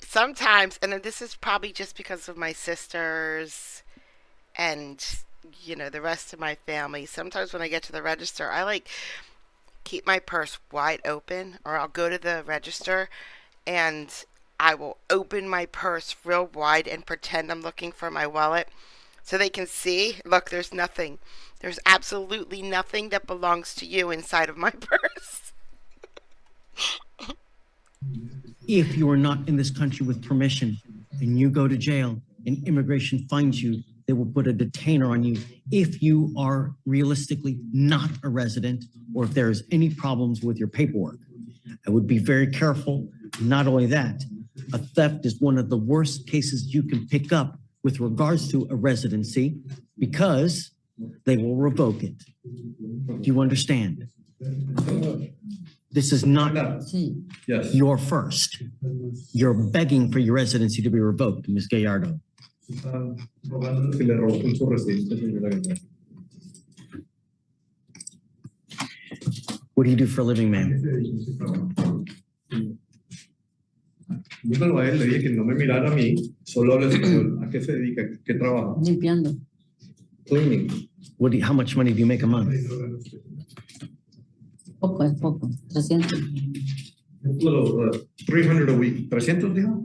Sometimes, and this is probably just because of my sisters and, you know, the rest of my family. Sometimes when I get to the register, I like keep my purse wide open, or I'll go to the register and I will open my purse real wide and pretend I'm looking for my wallet so they can see, look, there's nothing. There's absolutely nothing that belongs to you inside of my purse. If you are not in this country with permission and you go to jail and immigration finds you, they will put a detainer on you if you are realistically not a resident or if there's any problems with your paperwork. I would be very careful. Not only that, a theft is one of the worst cases you can pick up with regards to a residency because they will revoke it. Do you understand? This is not Sí. Yes. your first. You're begging for your residency to be revoked, Ms. Gallardo. Está rogando que le revoquen su residencia, señora Gallardo. What do you do for a living, ma'am? Dígalo a él, le dije que no me mirara a mí, solo habla español. ¿A qué se dedica? ¿Qué trabaja? Limpiando. Cleaning. How much money do you make a month? Poco es poco. 300. Well, 300 a week. ¿300, dijo?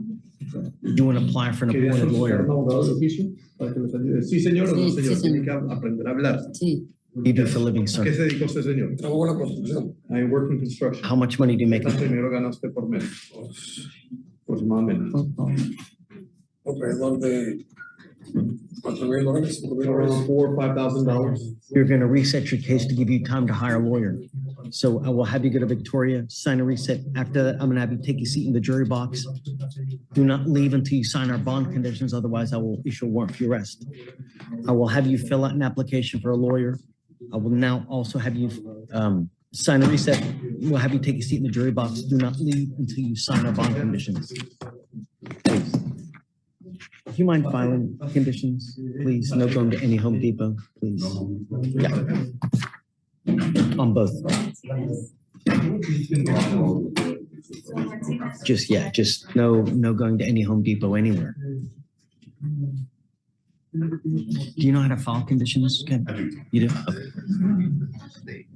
You want to apply for an ¿Quería appointed solicitar un lawyer? abogado de oficio para que les ayude? Sí, señor o no, Sí, señor. sí, Tiene señor. que aprender a hablar. Sí. What do you do for a living, ¿A qué sir? se dedica usted, señor? Trabajo en la construcción. I work in construction. How much money do you make? ¿Cuánto dinero gana usted por mes? Aproximadamente. Poco. Alrededor de $4,000, Around $4,000 or $5,000. You're going to reset your case to give you time to hire a lawyer. So I will have you go to Victoria, sign a reset. After that, I'm going to have you take a seat in the jury box. Do not leave until you sign our bond conditions. Otherwise, I will issue a warrant for your arrest. I will have you fill out an application for a lawyer. I will now also have you sign a reset. We'll have you take a seat in the jury box. Do not leave until you sign our bond conditions. Please. Do you mind filing conditions, please? No going to any Home Depot, please. Yeah. On both. Just no going to any Home Depot anywhere. Do you know how to file conditions, Ken? You do? Okay.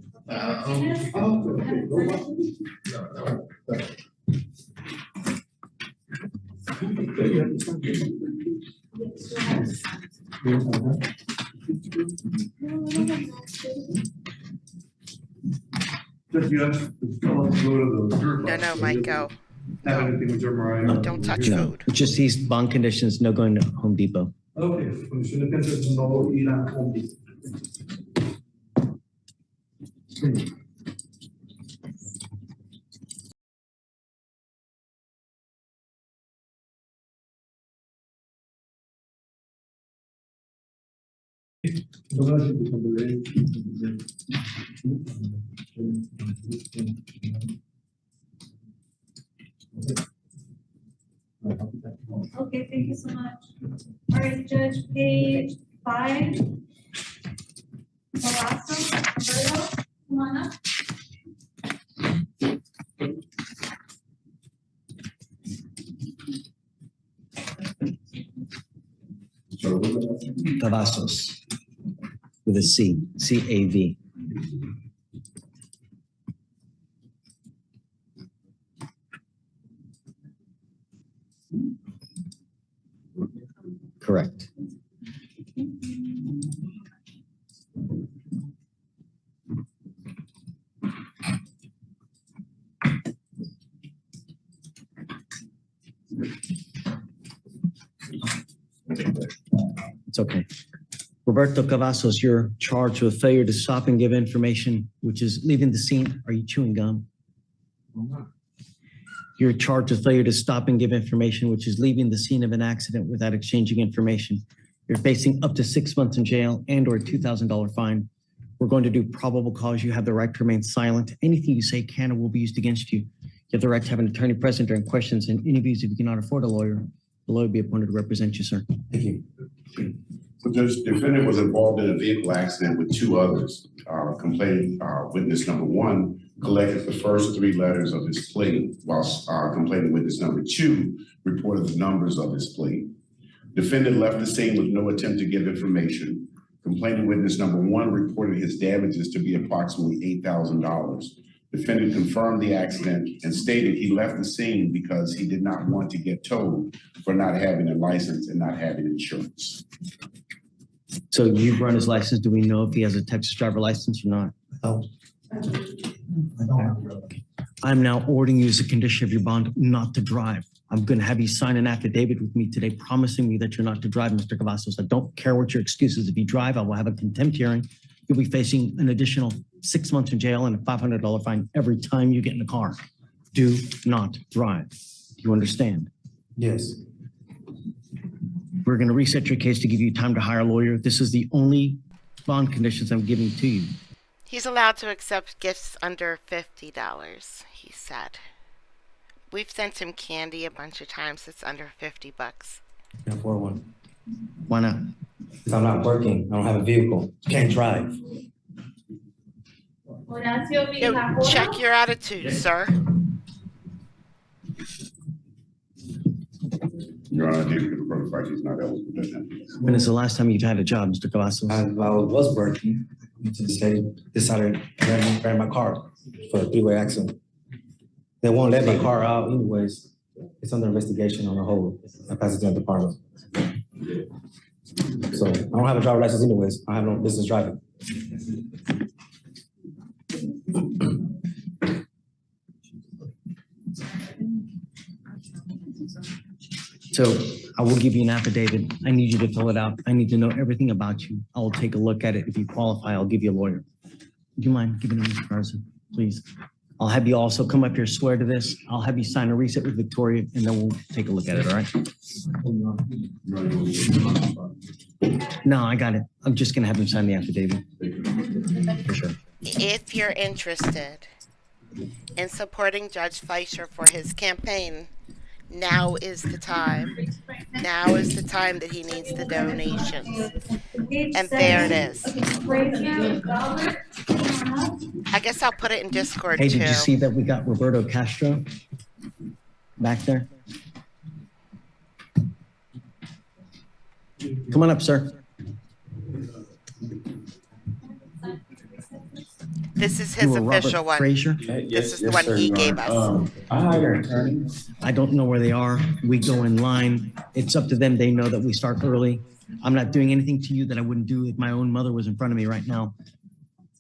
No, Mike, go. No. Don't touch No, food. it's just these bond conditions, no going to Home Depot. Okay, condición de pienso es no ir a Home Depot. Okay, thank you so much. All right, Judge, page 5. Velasco, Roberto, come on up. Cavazos with a C, C-A-V. Correct. It's okay. Roberto Cavazos, you're charged with failure to stop and give information, which is leaving the scene. Are you chewing gum? You're charged with failure to stop and give information, which is leaving the scene of an accident without exchanging information. You're facing up to 6 months in jail and or a $2,000 fine. We're going to do probable cause. You have the right to remain silent. Anything you say can or will be used against you. You have the right to have an attorney present during questions and interviews. If you cannot afford a lawyer, the lawyer will be appointed to represent you, sir. Thank you. So the defendant was involved in a vehicle accident with 2 others. Complaining witness number 1 collected the first 3 letters of his plea, whilst complaining witness number 2 reported the numbers of his plea. Defendant left the scene with no attempt to give information. Complaining witness number 1 reported his damages to be approximately $8,000. Defendant confirmed the accident and stated he left the scene because he did not want to get towed for not having a license and not having insurance. So you've run his license. Do we know if he has a Texas driver license or not? No. I'm now ordering you as a condition of your bond not to drive. I'm going to have you sign an affidavit with me today promising me that you're not to drive, Mr. Cavazos. I don't care what your excuse is. If you drive, I will have a contempt hearing. You'll be facing an additional 6 months in jail and a $500 fine every time you get in a car. Do not drive. Do you understand? Yes. We're going to reset your case to give you time to hire a lawyer. This is the only bond conditions I'm giving to you. He's allowed to accept gifts under $50, he said. We've sent him candy a bunch of times. It's under $50. Can't afford one. Why not? Because I'm not working. I don't have a vehicle. Can't drive. Horacio Yo, Villajoro. check your attitude, sir. Your Honor, due to the fact he's not eligible to attend. When is the last time you've had a job, Mr. Cavazos? I was working until they decided to ran my car for a 3-way accident. They won't let my car out anyways. It's under investigation on the whole. I passed it to the department. So I don't have a driver's license anyways. I have no business driving. So I will give you an affidavit. I need you to fill it out. I need to know everything about you. I will take a look at it. If you qualify, I'll give you a lawyer. Do you mind giving me Mr. Carson, please? I'll have you also come up here, swear to this. I'll have you sign a reset with Victoria, and then we'll take a look at it, all right? No, I got it. I'm just gonna have him sign the affidavit. For sure. if you're interested in supporting Judge Fleischer for his campaign, now is the time. Now is the time that he needs the donations. And there it is. I guess I'll put it in Discord Hey, too. did you see that we got Roberto Castro back there? Come on up, sir. This is You his were Robert official one. Frazier? This is the one he gave us. I hire attorney. I don't know where they are. We go in line. It's up to them. They know that we start early. I'm not doing anything to you that I wouldn't do if my own mother was in front of me right now.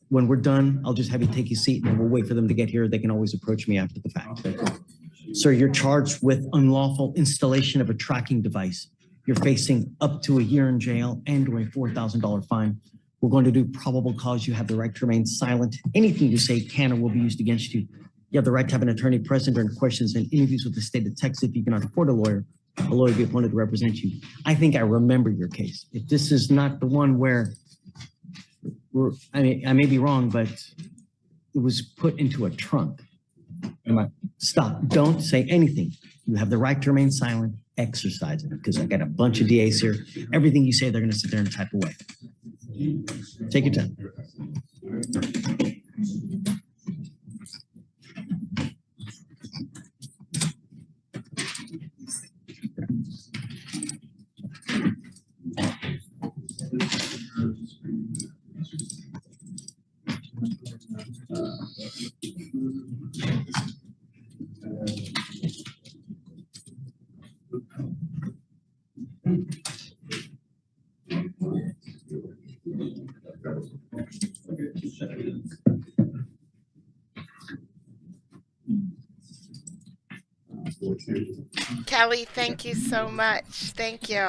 When we're done, I'll just have you take your seat and we'll wait for them to get here. They can always approach me after the fact. Sir, you're charged with unlawful installation of a tracking device. You're facing up to a year in jail and or a $4,000 fine. We're going to do probable cause. You have the right to remain silent. Anything you say can or will be used against you. You have the right to have an attorney present during questions and interviews with the state of Texas. If you cannot afford a lawyer will be appointed to represent you. I think I remember your case. If this is not the one where I may be wrong, but it was put into a trunk. Stop. Don't say anything. You have the right to remain silent. Exercise it, because I got a bunch of DAs here. Everything you say, they're going to sit there and type away. Take your time. Kelly, thank you so much. Thank you.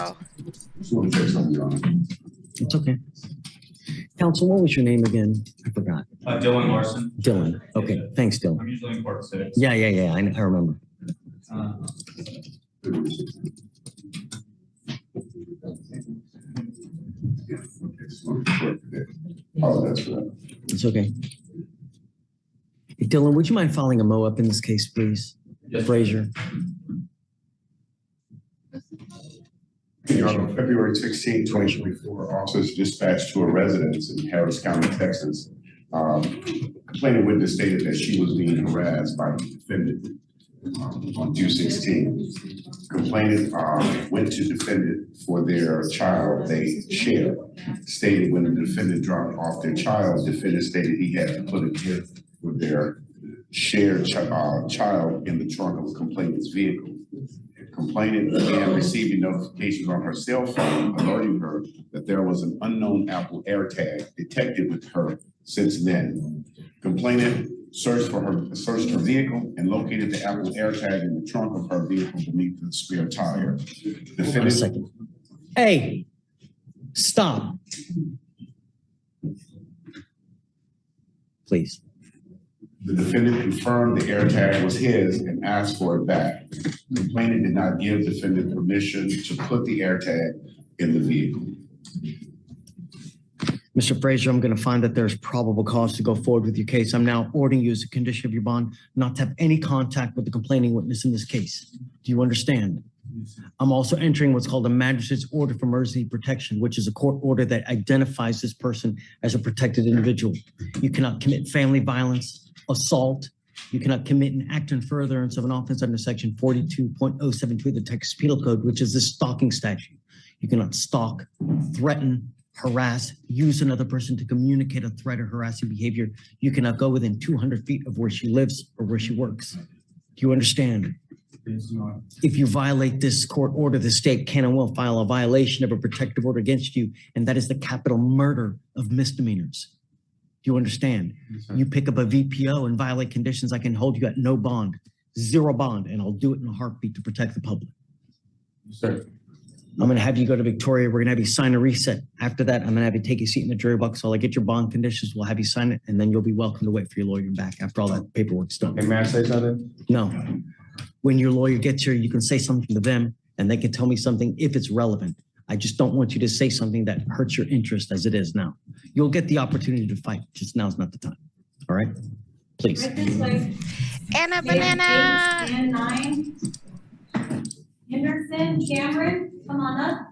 It's okay. Counsel, what was your name again? I forgot. Dylan Larson. Dylan. Okay. Thanks, Dylan. I'm usually in court at 6. Yeah. I remember. Oh, that's right. It's okay. Hey, Dylan, would you mind filing a Mo up in this case, please? Yes. Frazier. Your Honor, February 16, 2024, officers dispatched to a residence in Harris County, Texas. Complaining witness stated that she was being harassed by the defendant on June 16. Complainant went to defendant for their child they shared. Stated when the defendant dropped off their child, defendant stated he had to put a gift for their shared child in the trunk of complainant's vehicle. Complainant began receiving notifications on her cell phone alerting her that there was an unknown Apple AirTag detected with her since then. Complainant searched her vehicle and located the Apple AirTag in the trunk of her vehicle beneath the spare tire. Hold on a second. Hey, stop. Please. The defendant confirmed the AirTag was his and asked for it back. Complainant did not give defendant permission to put the AirTag in the vehicle. Mr. Frazier, I'm going to find that there's probable cause to go forward with your case. I'm now ordering you as a condition of your bond not to have any contact with the complaining witness in this case. Do you understand? I'm also entering what's called a magistrate's order for emergency protection, which is a court order that identifies this person as a protected individual. You cannot commit family violence, assault. You cannot commit an act in furtherance of an offense under section 42.072 of the Texas Penal Code, which is the stalking statute. You cannot stalk, threaten, harass, use another person to communicate a threat or harassing behavior. You cannot go within 200 feet of where she lives or where she works. Do you understand? If you violate this court order, the state can and will file a violation of a protective order against you, and that is the capital murder of misdemeanors. Do you understand? You pick up a VPO and violate conditions, I can hold you at no bond, zero bond, and I'll do it in a heartbeat to protect the public. Sir. I'm going to have you go to Victoria. We're going to have you sign a reset. After that, I'm going to have you take a seat in the jury box. So I'll get your bond conditions. We'll have you sign it, and then you'll be welcome to wait for your lawyer back after all that paperwork's done. Hey, may I say something? No. When your lawyer gets here, you can say something to them, and they can tell me something if it's relevant. I just don't want you to say something that hurts your interest as it is now. You'll get the opportunity to fight, just now's not the time. All right? Please. Right this way. Anna Page Banana. 8 and 9. Henderson, Cameron, come on up.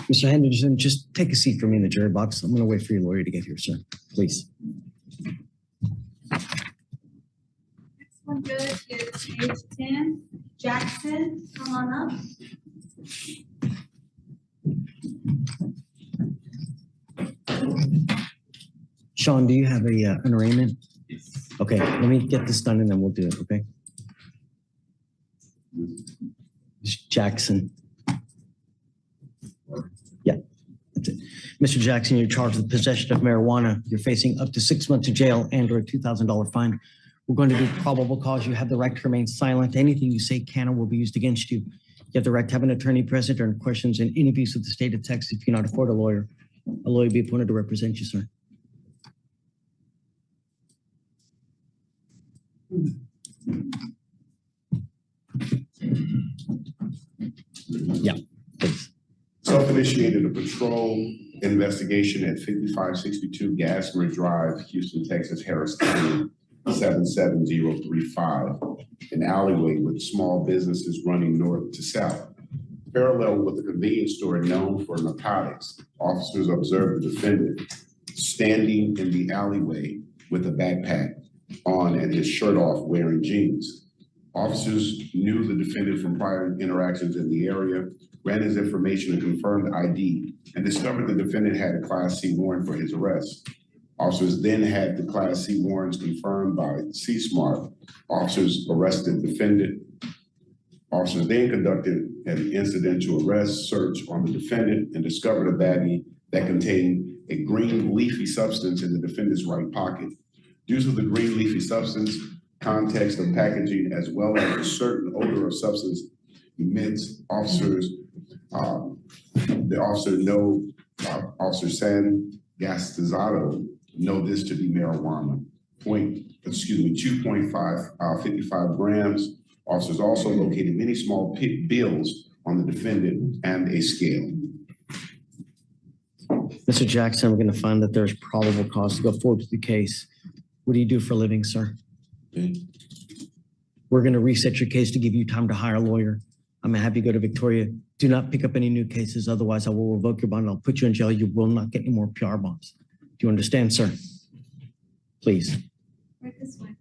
Mr. Henderson, just take a seat for me in the jury box. I'm going to wait for your lawyer to get here, sir. Please. Next one, Judge, is page 10. Jackson, come on up. Sean, do you have an arraignment? Okay, let me get this done and then we'll do it, okay? Jackson. Yeah, that's it. Mr. Jackson, you're charged with possession of marijuana. You're facing up to 6 months of jail and or a $2,000 fine. We're going to do probable cause. You have the right to remain silent. Anything you say can or will be used against you. You have the right to have an attorney present during questions and interviews with the state of Texas. If you cannot afford a lawyer will be appointed to represent you, sir. Yeah, please. Self-initiated a patrol investigation at 5562 Gasmer Drive, Houston, Texas, Harris County, 77035, an alleyway with small businesses running north to south. Parallel with a convenience store known for narcotics, officers observed the defendant standing in the alleyway with a backpack on and his shirt off, wearing jeans. Officers knew the defendant from prior interactions in the area, ran his information and confirmed ID, and discovered the defendant had a Class C warrant for his arrest. Officers then had the Class C warrants confirmed by C-SMART. Officers arrested the defendant. Officers then conducted an incidental arrest search on the defendant and discovered a baggie that contained a green leafy substance in the defendant's right pocket. Due to the green leafy substance, context of packaging, as well as a certain odor of substance emits, Officer San Gastazato know this to be marijuana. 2.55 grams. Officers also located many small bills on the defendant and a scale. Mr. Jackson, we're going to find that there's probable cause to go forward with the case. What do you do for a living, sir? We're going to reset your case to give you time to hire a lawyer. I'm going to have you go to Victoria. Do not pick up any new cases. Otherwise, I will revoke your bond. I'll put you in jail. You will not get any more PR bonds. Do you understand, sir? Please. Right this way.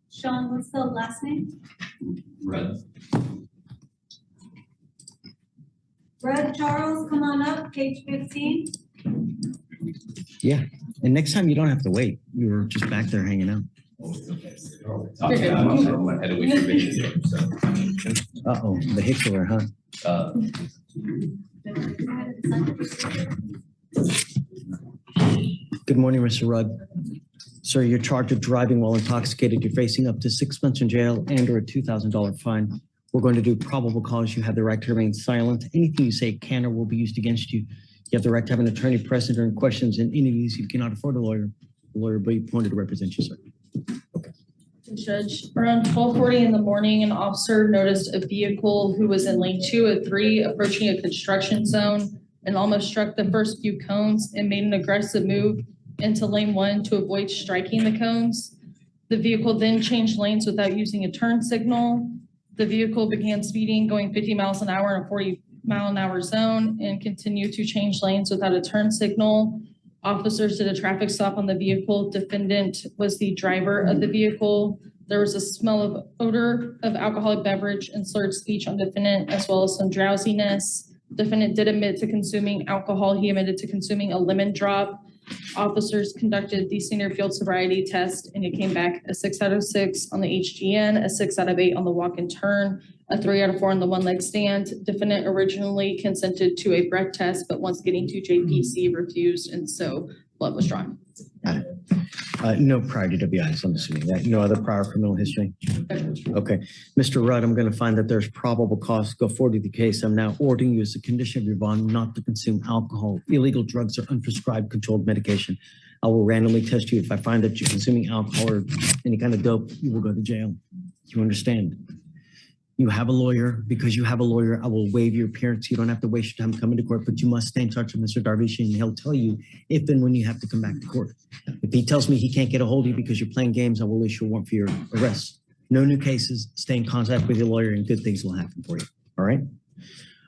Sean, what's the last name? Red. Red Charles, come on up, page 15. Yeah. And next time you don't have to wait. You were just back there hanging out. Uh-oh, the hickler, huh? Good morning, Mr. Rudd. Sir, you're charged with driving while intoxicated. You're facing up to 6 months in jail and or a $2,000 fine. We're going to do probable cause. You have the right to remain silent. Anything you say can or will be used against you. You have the right to have an attorney present during questions and interviews. If you cannot afford a lawyer will be appointed to represent you, sir. Judge, around 12:40 in the morning, an officer noticed a vehicle who was in lane 203 approaching a construction zone and almost struck the first few cones and made an aggressive move into lane 1 to avoid striking the cones. The vehicle then changed lanes without using a turn signal. The vehicle began speeding, going 50 miles an hour in a 40-mile-an-hour zone, and continued to change lanes without a turn signal. Officers did a traffic stop on the vehicle. Defendant was the driver of the vehicle. There was a smell of odor of alcoholic beverage and slurred speech on defendant, as well as some drowsiness. Defendant did admit to consuming alcohol. He admitted to consuming a lemon drop. Officers conducted the senior field sobriety test and it came back a 6 out of 6 on the HGN, a 6 out of 8 on the walk and turn, a 3 out of 4 on the one leg stand. Defendant originally consented to a breath test, but once getting to JPC refused, and so blood was drawn. No prior DWIs, I'm assuming that. No other prior criminal history? Okay. Mr. Rudd, I'm going to find that there's probable cause to go forward with the case. I'm now ordering you as a condition of your bond not to consume alcohol, illegal drugs, or unprescribed controlled medication. I will randomly test you. If I find that you're consuming alcohol or any kind of dope, you will go to jail. You understand? You have a lawyer. Because you have a lawyer, I will waive your appearance. You don't have to waste your time coming to court, but you must stay in touch with Mr. Darvish, and he'll tell you if and when you have to come back to court. If he tells me he can't get a hold of you because you're playing games, I will issue a warrant for your arrest. No new cases. Stay in contact with your lawyer, and good things will happen for you. All right?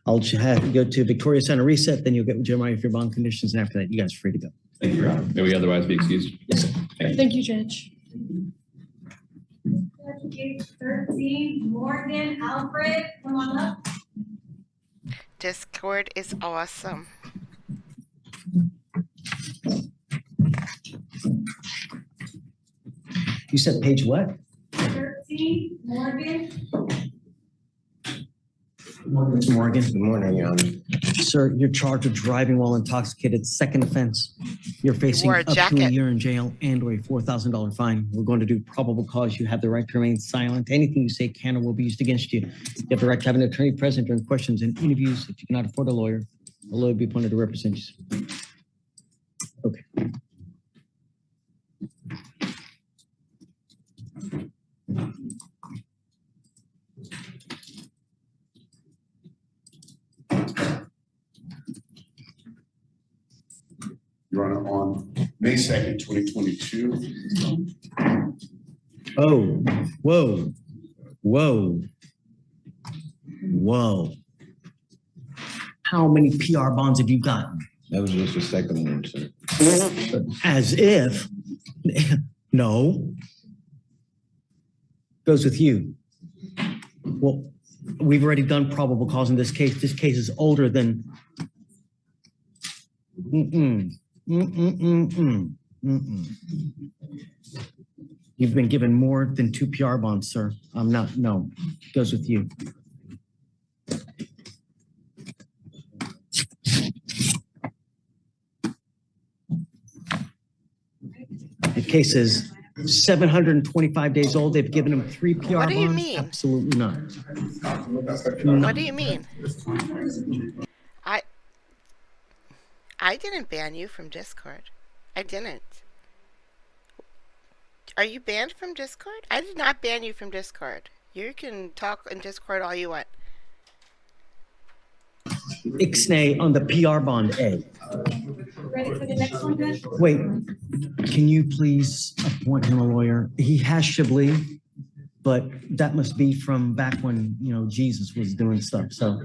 I'll have to go to Victoria Center reset, then you'll get with Jeremiah for your bond conditions, and after that, you guys are free to go. Thank you, Your Honor. May we otherwise be excused? Yes, sir. Thank you, Judge. Case 13, Morgan Alfred, come on up. Discord is awesome. You said page what? 13, Morgan. Morgan. Good morning, Your Honor. Sir, you're charged with driving while intoxicated. Second offense. You're facing wore a up to a jacket. year in jail and or a $4,000 fine. We're going to do probable cause. You have the right to remain silent. Anything you say can or will be used against you. You have the right to have an attorney present during questions and interviews. If you cannot afford a lawyer will be appointed to represent you. Okay. Your Honor, on May 2nd, 2022, Oh, whoa, whoa, whoa. How many PR bonds have you gotten? That was just the second one, sir. As if, no. Goes with you. Well, we've already done probable cause in this case. This case is older than. You've been given more than 2 PR bonds, sir. I'm not, no. Goes with you. The case is 725 days old. They've given him 3 PR bonds. What do you mean? Absolutely not. What do you mean? I didn't ban you from Discord. I didn't. Are you banned from Discord? I did not ban you from Discord. You can talk in Discord all you want. Ixnay on the PR bond A. Ready for the next one, Judge? Wait, can you please appoint him a lawyer? He has Chablis, but that must be from back when, you know, Jesus was doing stuff. So,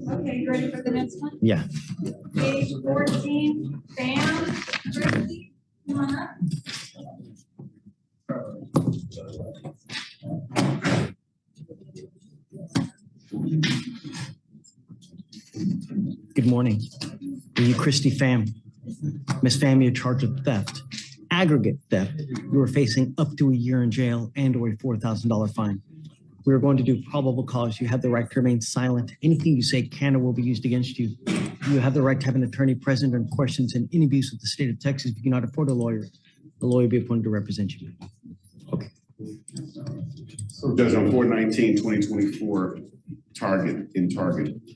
Okay, you ready for the next one? yeah. Page 14, Bam, Christie, come on up. Good morning. Are you Christy Pham? Miss Pham, you're charged with theft, aggregate theft. You are facing up to a year in jail and or a $4,000 fine. We are going to do probable cause. You have the right to remain silent. Anything you say can or will be used against you. You have the right to have an attorney present during questions and interviews with the state of Texas. If you cannot afford a lawyer will be appointed to represent you. Okay. so Judge, on 4/19/2024, Target,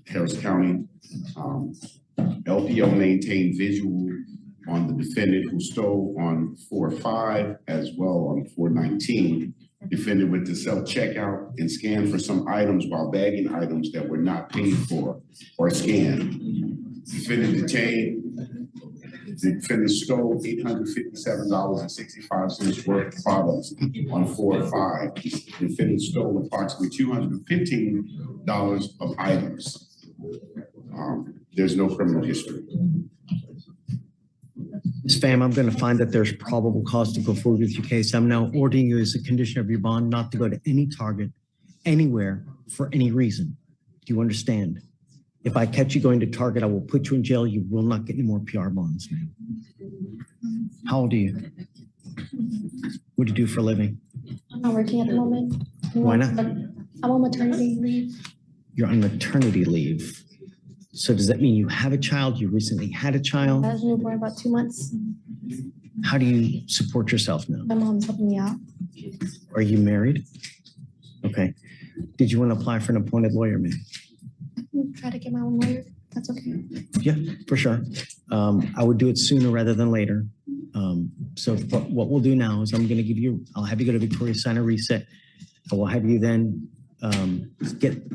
Harris County, LPO maintained visual on the defendant who stole on 4/5 as well on 4/19. Defendant went to self-checkout and scanned for some items while bagging items that were not paid for or scanned. Defendant detained. The defendant stole $857.65 worth of products on 4/5. Defendant stole approximately $215 of items. There's no criminal history. Ms. Pham, I'm going to find that there's probable cause to go forward with your case. I'm now ordering you as a condition of your bond not to go to any Target, anywhere, for any reason. Do you understand? If I catch you going to Target, I will put you in jail. You will not get any more PR bonds, ma'am. How old are you? What do you do for a living? I'm not working at the moment. Why not? I'm on maternity leave. You're on maternity leave. So does that mean you have a child? You recently had a child? I was newborn about 2 months. How do you support yourself now? My mom's helping me out. Are you married? Okay. Did you want to apply for an appointed lawyer, ma'am? I can try to get my own lawyer. That's okay. Yeah, for sure. I would do it sooner rather than later. So what we'll do now is I'll have you go to Victoria, sign a reset. I will have you then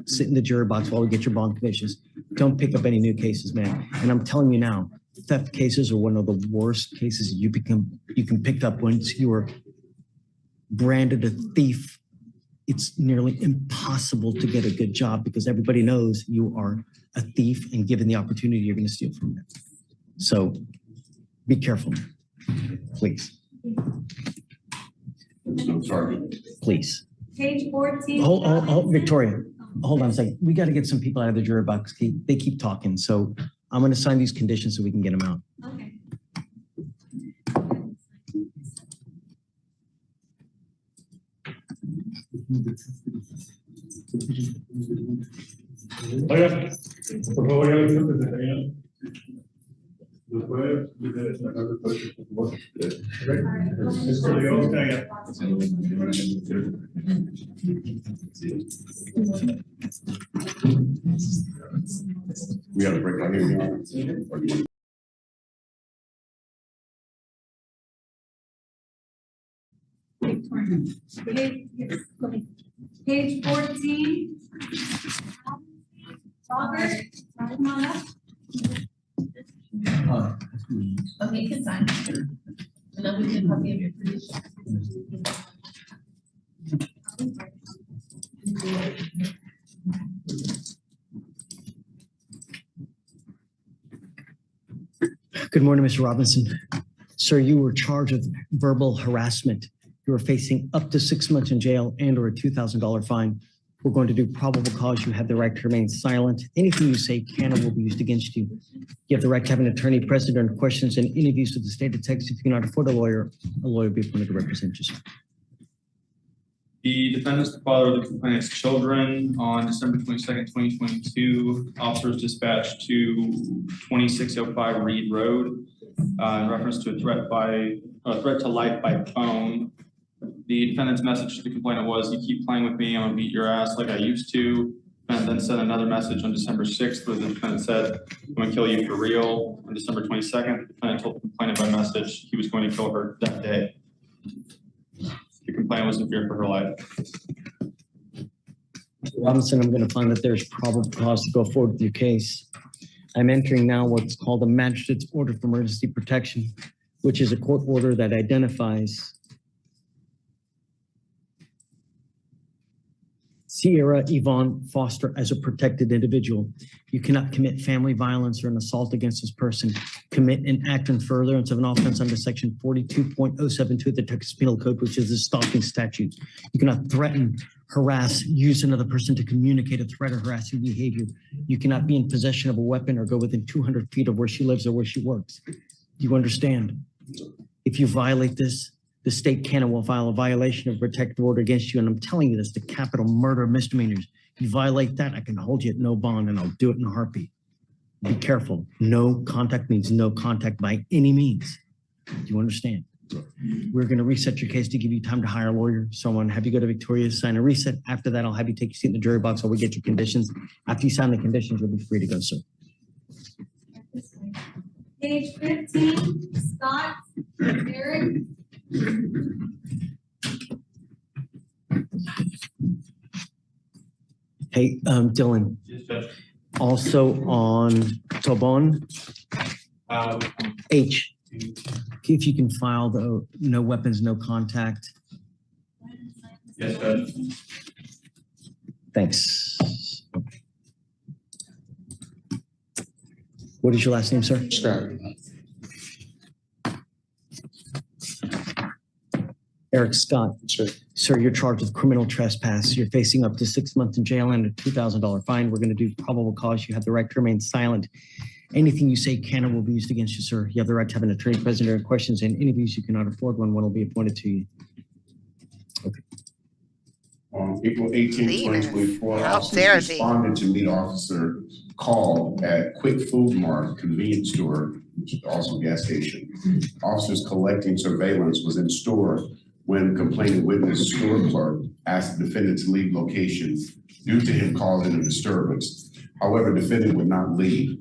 sit in the jury box while we get your bond conditions. Don't pick up any new cases, man. And I'm telling you now, theft cases are one of the worst cases you can pick up once you are branded a thief. It's nearly impossible to get a good job because everybody knows you are a thief, and given the opportunity, you're going to steal from them. So be careful, please. I'm sorry. Please. Page 14. Hold, Victoria, hold on a second. We got to get some people out of the jury box. They keep talking. So I'm going to sign these conditions so we can get them out. Okay. Oiga, por favor, ya lo que se tenía. ¿Nos puede destacar el coche, por favor? Esto lo llevamos allá. We got a break on here. Page 14. Robert, come on up. Okay, you can sign. And then we can copy of your position. Good morning, Mr. Robinson. Sir, you were charged with verbal harassment. You are facing up to 6 months in jail and/or a $2,000 fine. We're going to do probable cause. You have the right to remain silent. Anything you say can or will be used against you. You have the right to have an attorney present during questions and interviews with the state of Texas. If you cannot afford a lawyer will be appointed to represent you. The defendant's the father of the complainant's children. On December 22nd, 2022, officers dispatched to 2605 Reed Road in reference to a threat to life by phone. The defendant's message to the complainant was, "You keep playing with me, I'm gonna beat your ass like I used to." And then sent another message on December 6th where the defendant said, "I'm gonna kill you for real." On December 22nd, the defendant told the complainant by message he was going to kill her that day. The complainant was in fear for her life. Robinson, I'm going to find that there's probable cause to go forward with your case. I'm entering now what's called a magistrate's order for emergency protection, which is a court order that identifies Sierra Yvonne Foster as a protected individual. You cannot commit family violence or an assault against this person, commit an act in furtherance of an offense under section 42.072 of the Texas Penal Code, which is the stalking statute. You cannot threaten, harass, use another person to communicate a threat or harassing behavior. You cannot be in possession of a weapon or go within 200 feet of where she lives or where she works. Do you understand? If you violate this, the state can and will file a violation of protective order against you. And I'm telling you this, the capital murder misdemeanors. You violate that, I can hold you at no bond and I'll do it in a heartbeat. Be careful. No contact means no contact by any means. Do you understand? We're going to reset your case to give you time to hire a lawyer. So I'm going to have you go to Victoria, sign a reset. After that, I'll have you take your seat in the jury box while we get your conditions. After you sign the conditions, you'll be free to go, sir. Page 15, Scott, Eric. Hey, Dylan. Yes, Judge. Also on Tobon, H. If you can file the no weapons, no contact. Yes, Judge. Thanks. What is your last name, sir? Scott. Eric Scott. Sir, you're charged with criminal trespass. You're facing up to 6 months in jail and a $2,000 fine. We're going to do probable cause. You have the right to remain silent. Anything you say can and will be used against you, sir. You have the right to have an attorney present during questions and interviews. You cannot afford one. One will be appointed to you. On April 18, Venus. 2024, How officers dare thee. responded to meet officer call at Quick Food Mart convenience store, which is also a gas station. Officers collecting surveillance was in store when complaining witness store clerk asked the defendant to leave location due to him causing a disturbance. However, defendant would not leave.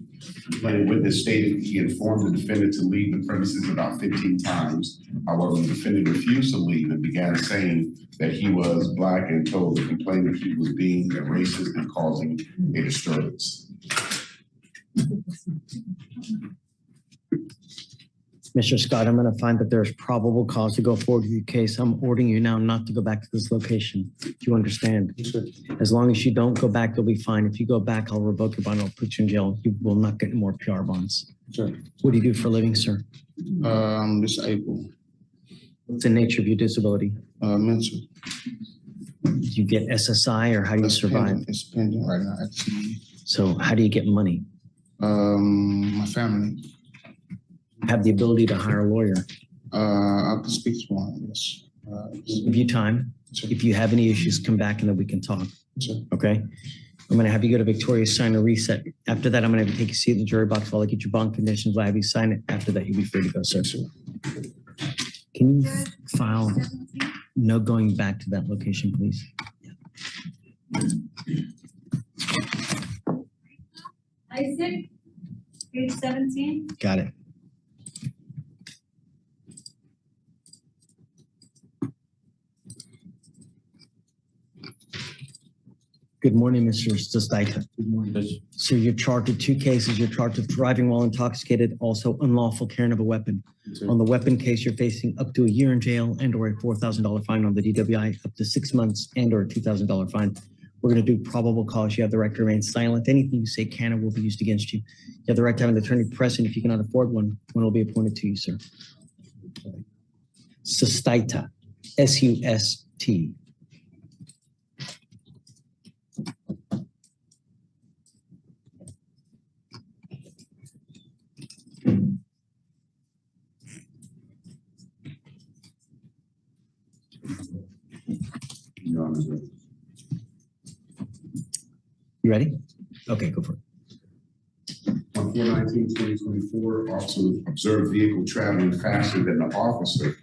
Complaining witness stated he informed the defendant to leave the premises about 15 times. However, the defendant refused to leave and began saying that he was Black and told the complainant he was being a racist and causing a disturbance. Mr. Scott, I'm going to find that there's probable cause to go forward with your case. I'm ordering you now not to go back to this location. Do you understand? As long as you don't go back, you'll be fine. If you go back, I'll revoke your bond. I'll put you in jail. You will not get any more PR bonds. Sure. What do you do for a living, sir? Disabled. What's the nature of your disability? Mental. Do you get SSI or how do you survive? It's pending right now, actually. So how do you get money? My family. Have the ability to hire a lawyer. I can speak to one, yes. Give you time. If you have any issues, come back and then we can talk. Okay? I'm going to have you go to Victoria, sign a reset. After that, I'm going to have you take a seat in the jury box while I get your bond conditions. I'll have you sign it. After that, you'll be free to go, sir. Can you file no going back to that location, please? Isaac, page 17. Got it. Good morning, Mr. Staita. Good morning, Judge. So you're charged with 2 cases. You're charged with driving while intoxicated, also unlawful carrying of a weapon. On the weapon case, you're facing up to a year in jail and or a $4,000 fine. On the DWI, up to 6 months and or a $2,000 fine. We're going to do probable cause. You have the right to remain silent. Anything you say can or will be used against you. You have the right to have an attorney present. If you cannot afford one, one will be appointed to you, sir. Sustaita, S-U-S-T. Your Honor. You ready? Okay, go for it. On 4/19/2024, officer observed vehicle traveling faster than the officer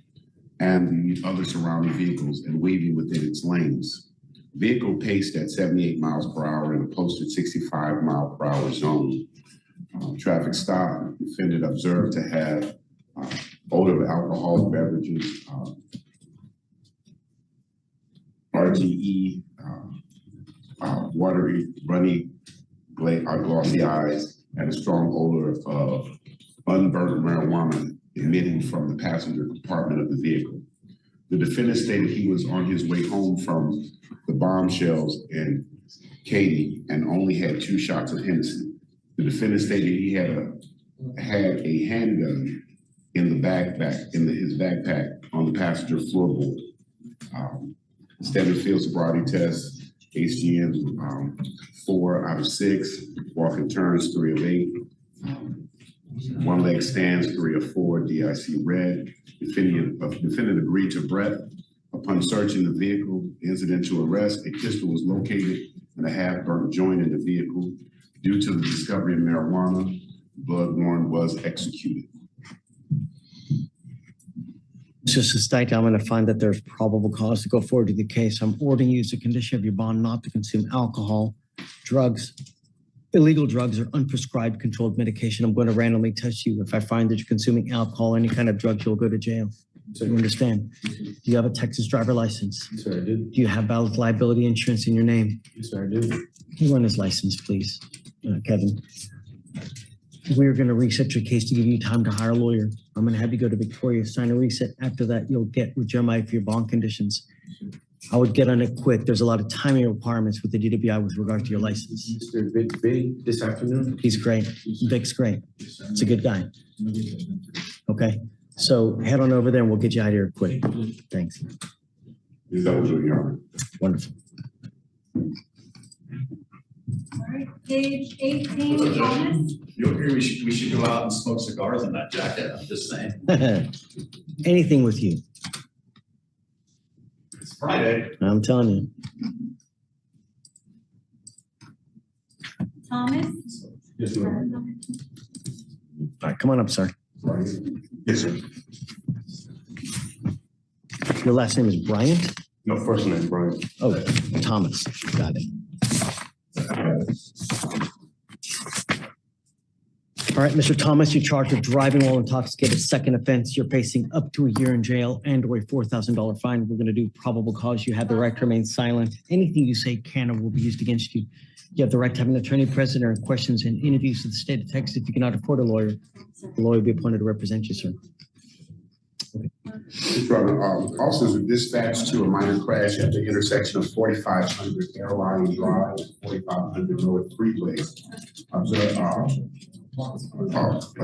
and the other surrounding vehicles and weaving within its lanes. Vehicle paced at 78 miles per hour in a posted 65 mile per hour zone. Traffic stop, defendant observed to have odor of alcoholic beverages, RGE, watery, runny, glossy eyes, and a strong odor of unburned marijuana emitting from the passenger compartment of the vehicle. The defendant stated he was on his way home from the bombshells in Katy and only had 2 shots of Hennessy. The defendant stated he had a handgun in the backpack, his backpack on the passenger floorboard. Standard field sobriety test, HGM 4 out of 6, walking turns 3 of 8, 1 leg stands 3 of 4, DIC red. Defendant agreed to breath. Upon searching the vehicle, incident to arrest, a pistol was located and a half-burnt joint in the vehicle. Due to the discovery of marijuana, blood warrant was executed. Mr. Sustaita, I'm going to find that there's probable cause to go forward to the case. I'm ordering you as a condition of your bond not to consume alcohol, drugs, illegal drugs, or unprescribed controlled medication. I'm going to randomly test you. If I find that you're consuming alcohol, any kind of drugs, you'll go to jail. So you understand? Do you have a Texas driver license? Yes, sir, I do. Do you have valid liability insurance in your name? Yes, sir, I do. Can you run his license, please, Kevin? We're going to reset your case to give you time to hire a lawyer. I'm going to have you go to Victoria, sign a reset. After that, you'll get with Jeremiah for your bond conditions. I would get on it quick. There's a lot of timing requirements with the DWI with regard to your license. Mr. Vic this afternoon. He's great. Vic's great. It's a good guy. Okay. So head on over there and we'll get you out of here quick. Thanks. Is that what you're hearing? Wonderful. All right, page 18, Thomas. You agree we should go out and smoke cigars in that jacket? I'm just saying. Anything with you. It's Friday. I'm telling you. Thomas. Yes, sir. All right, come on up, sir. Yes, sir. Your last name is Bryant? No, first name, Brian. Oh, Thomas. Got it. All right, Mr. Thomas, you're charged with driving while intoxicated, second offense. You're facing up to a year in jail and or a $4,000 fine. We're going to do probable cause. You have the right to remain silent. Anything you say can or will be used against you. You have the right to have an attorney present or questions and interviews with the state of Texas. If you cannot afford a lawyer, the lawyer will be appointed to represent you, sir. Officers were dispatched to a minor crash at the intersection of 4500 Airline Drive, 4500 North Freeway. I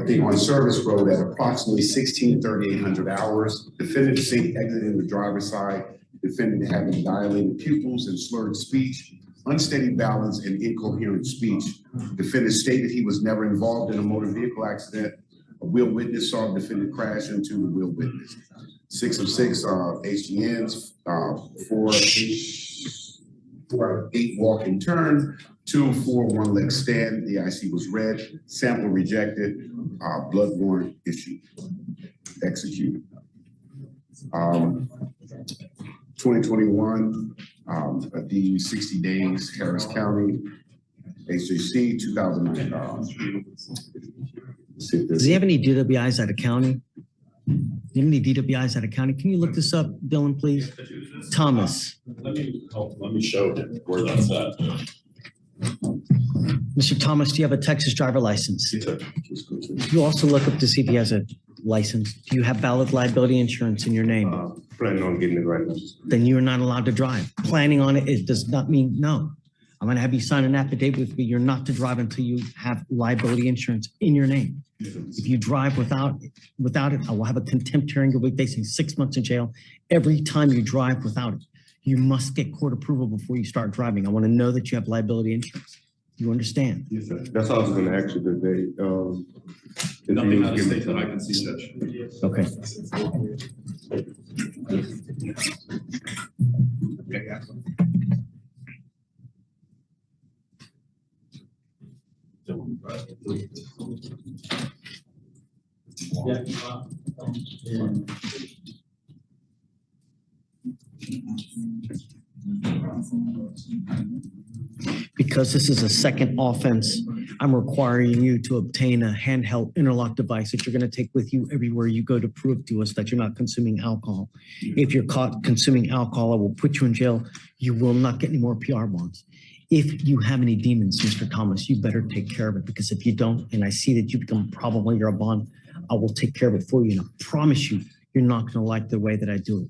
think on Service Road at approximately 16:38 hours. Defendant seen exiting the driver's side. Defendant having dilated pupils and slurred speech, unsteady balance, and incoherent speech. Defendant stated he was never involved in a motor vehicle accident. A wheel witness saw the defendant crash into the wheel witness. 6 of 6 HGNs, 4 8 walking turn, 2 4 1 leg stand. The IC was read, sample rejected, blood warrant issued, executed. 2021, a D 60 days, Harris County, HJC, $2,009. Does he have any DWIs out of county? Do you have any DWIs out of county? Can you look this up, Dylan, please? Thomas. Let me show him where that's at. Mr. Thomas, do you have a Texas driver license? Yes, sir. You also look up to see if he has a license. Do you have valid liability insurance in your name? Planning on getting it right now. Then you're not allowed to drive. Planning on it does not mean no. I'm going to have you sign an affidavit with me. You're not to drive until you have liability insurance in your name. If you drive without it, I will have a contempt hearing. You'll be facing 6 months in jail every time you drive without it. You must get court approval before you start driving. I want to know that you have liability insurance. You understand? Yes, sir. That's all I was going to ask you today. Nothing out of state that I can see, Judge. Okay. Because this is a second offense, I'm requiring you to obtain a handheld interlock device that you're going to take with you everywhere you go to prove to us that you're not consuming alcohol. If you're caught consuming alcohol, I will put you in jail. You will not get any more PR bonds. If you have any demons, Mr. Thomas, you better take care of it, because if you don't, and I see that you become a problem while you're a bond, I will take care of it for you. And I promise you, you're not going to like the way that I do it.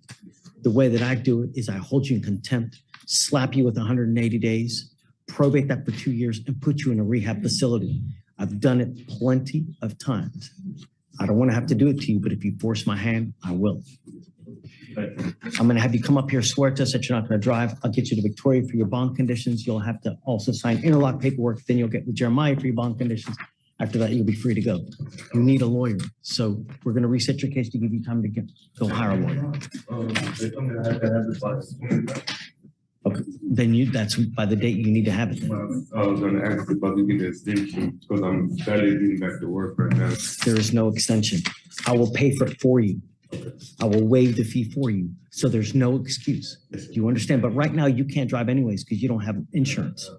The way that I do it is I hold you in contempt, slap you with 180 days, probate that for 2 years, and put you in a rehab facility. I've done it plenty of times. I don't want to have to do it to you, but if you force my hand, I will. I'm going to have you come up here, swear to us that you're not going to drive. I'll get you to Victoria for your bond conditions. You'll have to also sign interlock paperwork. Then you'll get with Jeremiah for your bond conditions. After that, you'll be free to go. You need a lawyer. So we're going to reset your case to give you time to go hire a lawyer. Okay, then that's by the date you need to have it. Then. I was going to ask if I could get an extension because I'm barely getting back to work right now. There is no extension. I will pay for it for you. I will waive the fee for you. So there's no excuse. Do you understand? But right now you can't drive anyways because you don't have insurance.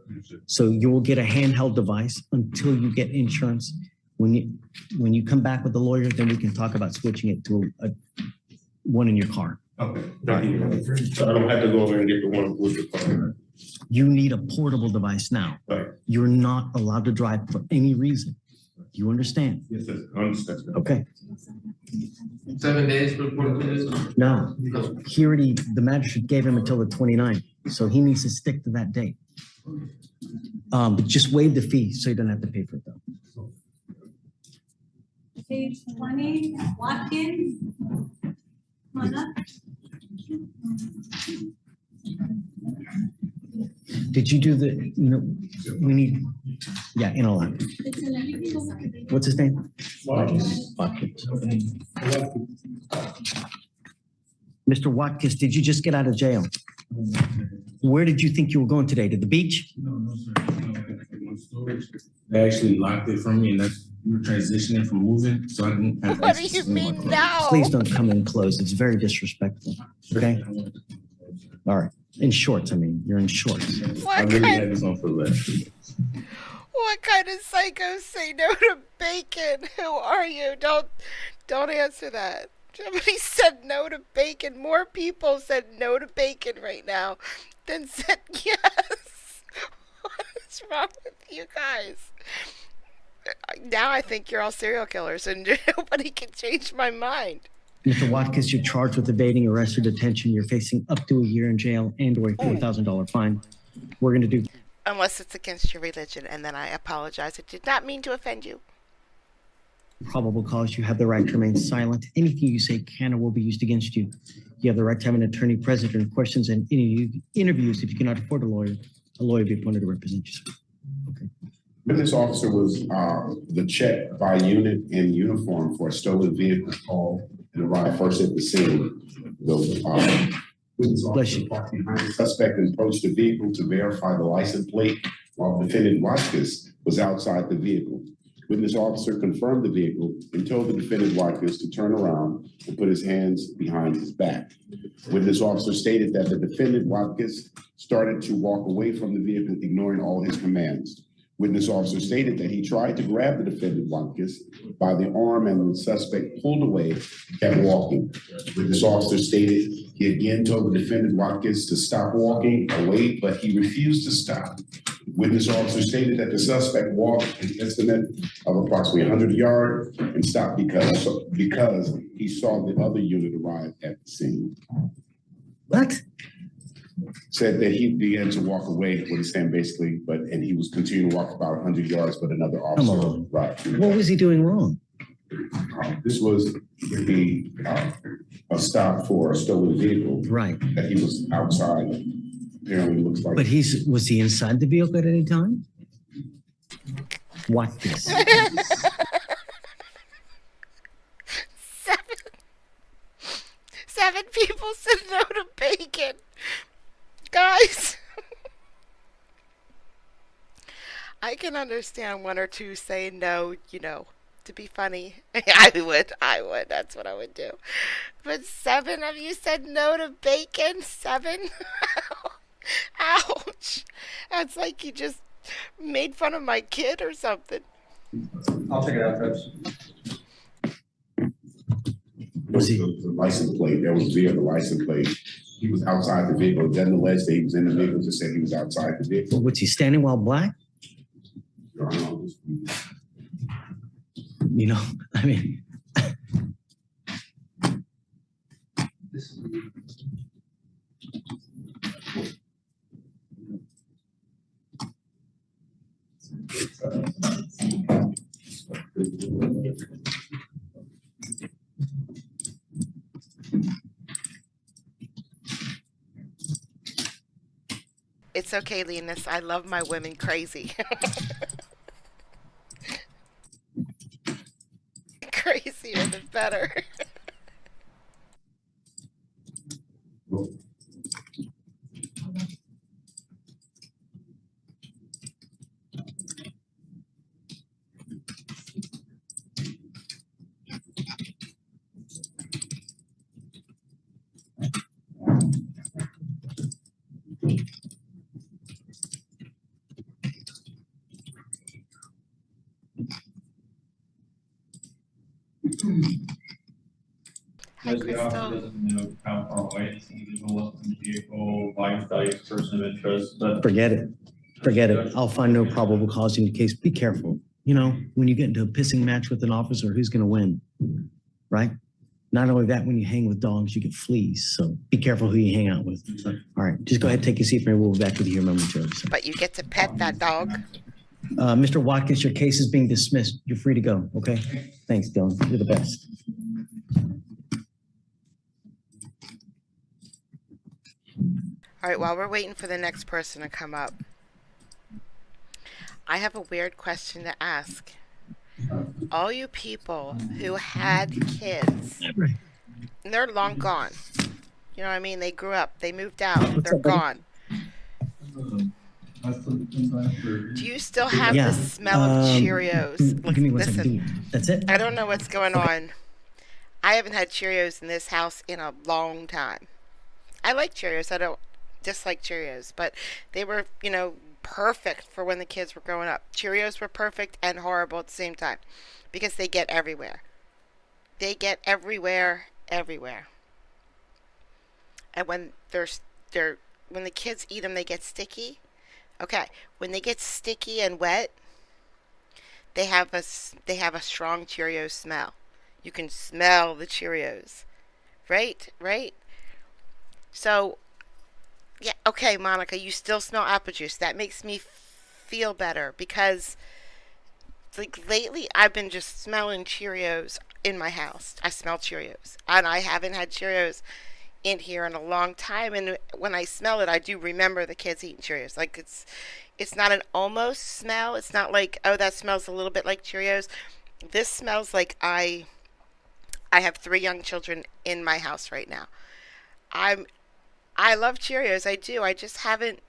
So you will get a handheld device until you get insurance. When you come back with the lawyer, then we can talk about switching it to one in your car. Okay, thank you. So I don't have to go over and get the one with the car. You need a portable device now. Right. You're not allowed to drive for any reason. Do you understand? Yes, sir. I understand. Okay. 7 days for this? No, he already, the magistrate gave him until the 29th, so he needs to stick to that date. But just waive the fee so you don't have to pay for it though. page 20, Watkins. Come on up. Did you do the, we need, yeah, interlock. What's his name? Watkins. Mr. Watkins, did you just get out of jail? Where did you think you were going today? To the beach? No, sir. They actually locked it from me, and that's, we were transitioning from moving, so I didn't have. What do you mean now? Please don't come in close. It's very disrespectful. Okay? All right. In shorts, I mean, you're in shorts. I really had this on for less. What kind of psychos say no to bacon? Who are you? Don't answer that. Somebody said no to bacon. More people said no to bacon right now than said yes. What is wrong with you guys? Now I think you're all serial killers and nobody can change my mind. Mr. Watkins, you're charged with evading arrest or detention. You're facing up to a year in jail and or a $4,000 fine. We're going to do... Unless it's against your religion, and then I apologize. I did not mean to offend you. Probable cause. You have the right to remain silent. Anything you say can or will be used against you. You have the right to have an attorney present during questions and interviews. If you cannot afford a lawyer will be appointed to represent you. Okay. Witness officer was the check by unit in uniform for a stolen vehicle call and arrived first at the scene. The witness officer parked behind the suspect and approached the vehicle to verify the license plate while defendant Watkins was outside the vehicle. Witness officer confirmed the vehicle and told the defendant Watkins to turn around and put his hands behind his back. Witness officer stated that the defendant Watkins started to walk away from the vehicle, ignoring all his commands. Witness officer stated that he tried to grab the defendant Watkins by the arm and the suspect pulled away and kept walking. Witness officer stated he again told the defendant Watkins to stop walking away, but he refused to stop. Witness officer stated that the suspect walked an estimate of approximately 100 yards and stopped because he saw the other unit arrive at the scene. What? Said that he began to walk away, what he's saying basically, and he was continuing to walk about 100 yards, but another officer, right. What was he doing wrong? This was a stop for a stolen vehicle. Right. That he was outside, apparently looks like. But was he inside the vehicle at any time? Watkins. Seven people said no to bacon. Guys, I can understand one or two saying no, to be funny. I would. That's what I would do. But 7 of you said no to bacon? 7? Ouch. That's like you just made fun of my kid or something. I'll check it out, Coach. Was he the license plate? There was via the license plate. He was outside the vehicle. It doesn't allege that he was in the vehicle, just said he was outside the vehicle. Was he standing while black? I mean. It's okay, Linus. I love my women crazy. Crazier the better. Hi, The officer doesn't know how far away this individual was from the vehicle, life, value, person of interest, but. Forget it. I'll find no probable cause in your case. Be careful. When you get into a pissing match with an officer, who's going to win? Right? Not only that, when you hang with dogs, you get fleas. So be careful who you hang out with. All right. Just go ahead and take a seat, and we'll be back with you here momentarily. But you get to pet that dog. Mr. Watkins, your case is being dismissed. You're free to go, okay? Thanks, Dylan. You're the best. All right, while we're waiting for the next person to come up, I have a weird question to ask. All you people who had kids, and they're long gone. You know what I mean? They grew up, they moved out, they're gone. Do you still have the smell of Cheerios? Look, Give me one listen, second. That's it? I don't know what's going on. I haven't had Cheerios in this house in a long time. I like Cheerios. I don't dislike Cheerios, but they were, you know, perfect for when the kids were growing up. Cheerios were perfect and horrible at the same time because they get everywhere. They get everywhere. And when when the kids eat them, they get sticky. Okay, when they get sticky and wet, they have a strong Cheerio smell. You can smell the Cheerios, right? So, yeah, okay, Monica, you still smell apple juice. That makes me feel better because, like, lately I've been just smelling Cheerios in my house. I smell Cheerios, and I haven't had Cheerios in here in a long time, and when I smell it, I do remember the kids eating Cheerios. Like, it's not an almost smell. It's not like, oh, that smells a little bit like Cheerios. This smells like I have 3 young children in my house right now. I love Cheerios. I do. I just haven't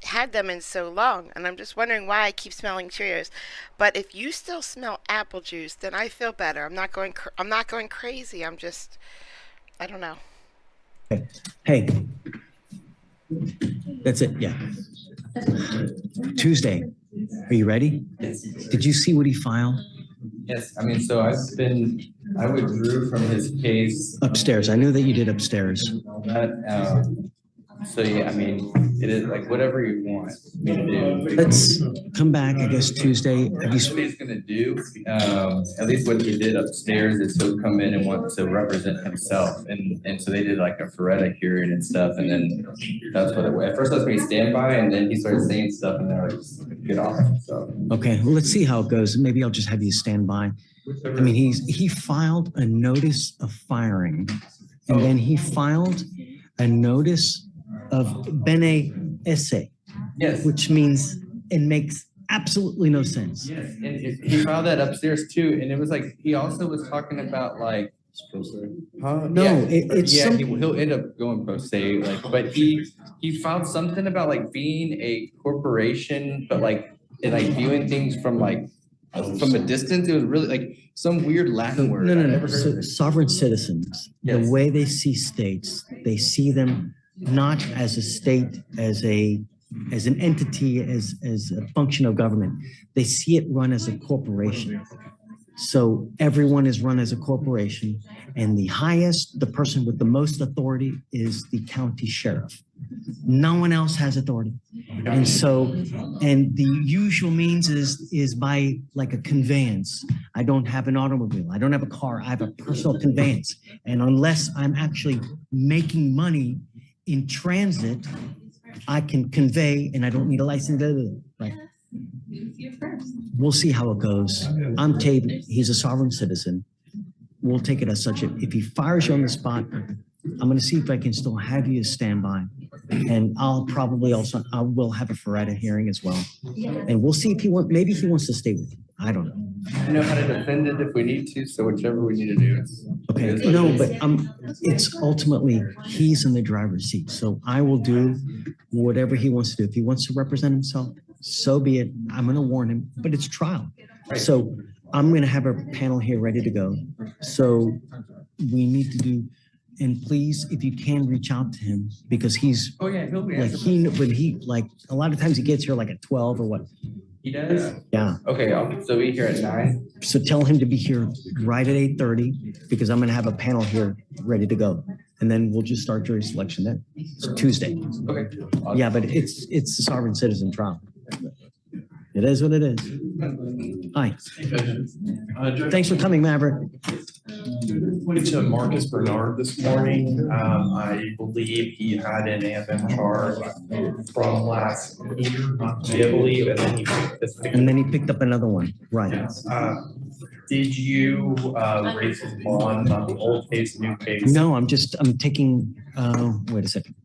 had them in so long, and I'm just wondering why I keep smelling Cheerios. But if you still smell apple juice, then I feel better. I'm not going crazy. I'm just, I don't know. Hey, that's it. Yeah. Tuesday. Are you ready? Yes. Did you see what he filed? Yes, I mean, so I withdrew from his case. Upstairs. I knew that you did upstairs. That, so yeah, I mean, it is like whatever you want me to do. Let's come back, I guess, Tuesday. What he's gonna do, at least what he did upstairs is he'll come in and want to represent himself. And so they did like a Feretta hearing and stuff. And then that's what at first I was going to stand by, and then he started saying stuff and they're like, get off. So. Okay, well, let's see how it goes. Maybe I'll just have you stand by. I mean, he filed a notice of firing, and then he filed a notice of bene esse, yes, which means it makes absolutely no sense. Yes, and he filed that upstairs too, and it was like he also was talking about like. No, it's he'll end up going pro se, like, but he filed something about like being a corporation, but like and like viewing things from a distance. It was really like some weird Latin word. No. So, sovereign citizens, yes. The way they see states, they see them not as a state, as an entity, as a function of government. They see it run as a corporation. So everyone is run as a corporation, and the person with the most authority is the county sheriff. No one else has authority. And the usual means is by like a conveyance. I don't have an automobile. I don't have a car. I have a personal conveyance. And unless I'm actually making money in transit, I can convey and I don't need a license. Right. We'll see how it goes. I'm Tate. He's a sovereign citizen. We'll take it as such. If he fires you on the spot, I'm going to see if I can still have you as standby. And I'll probably also, I will have a Feretta hearing as well. And we'll see if maybe he wants to stay with you. I don't know. I know how to defend it if we need to, so whichever we need to do. Okay, no, but it's ultimately, he's in the driver's seat. So I will do whatever he wants to do. If he wants to represent himself, so be it. I'm going to warn him, but it's trial. So I'm going to have a panel here ready to go. So we need to do, and please, if you can reach out to him, because he's, oh yeah, he'll be like a lot of times he gets here like at 12 or what? He does? Yeah. Okay, so be here at 9. So tell him to be here right at 8:30 because I'm going to have a panel here ready to go. And then we'll just start jury selection then. It's Tuesday. Okay. Yeah, but it's a sovereign citizen trial. It is what it is. Hi. Thanks for coming, Maverick. Went to Marcus Bernard this morning. I believe he had an AFM charge from last year, I believe, and then he picked this. And then he picked up another one, right? Did you raise his bond on the old case, new case? No, I'm taking, wait a second.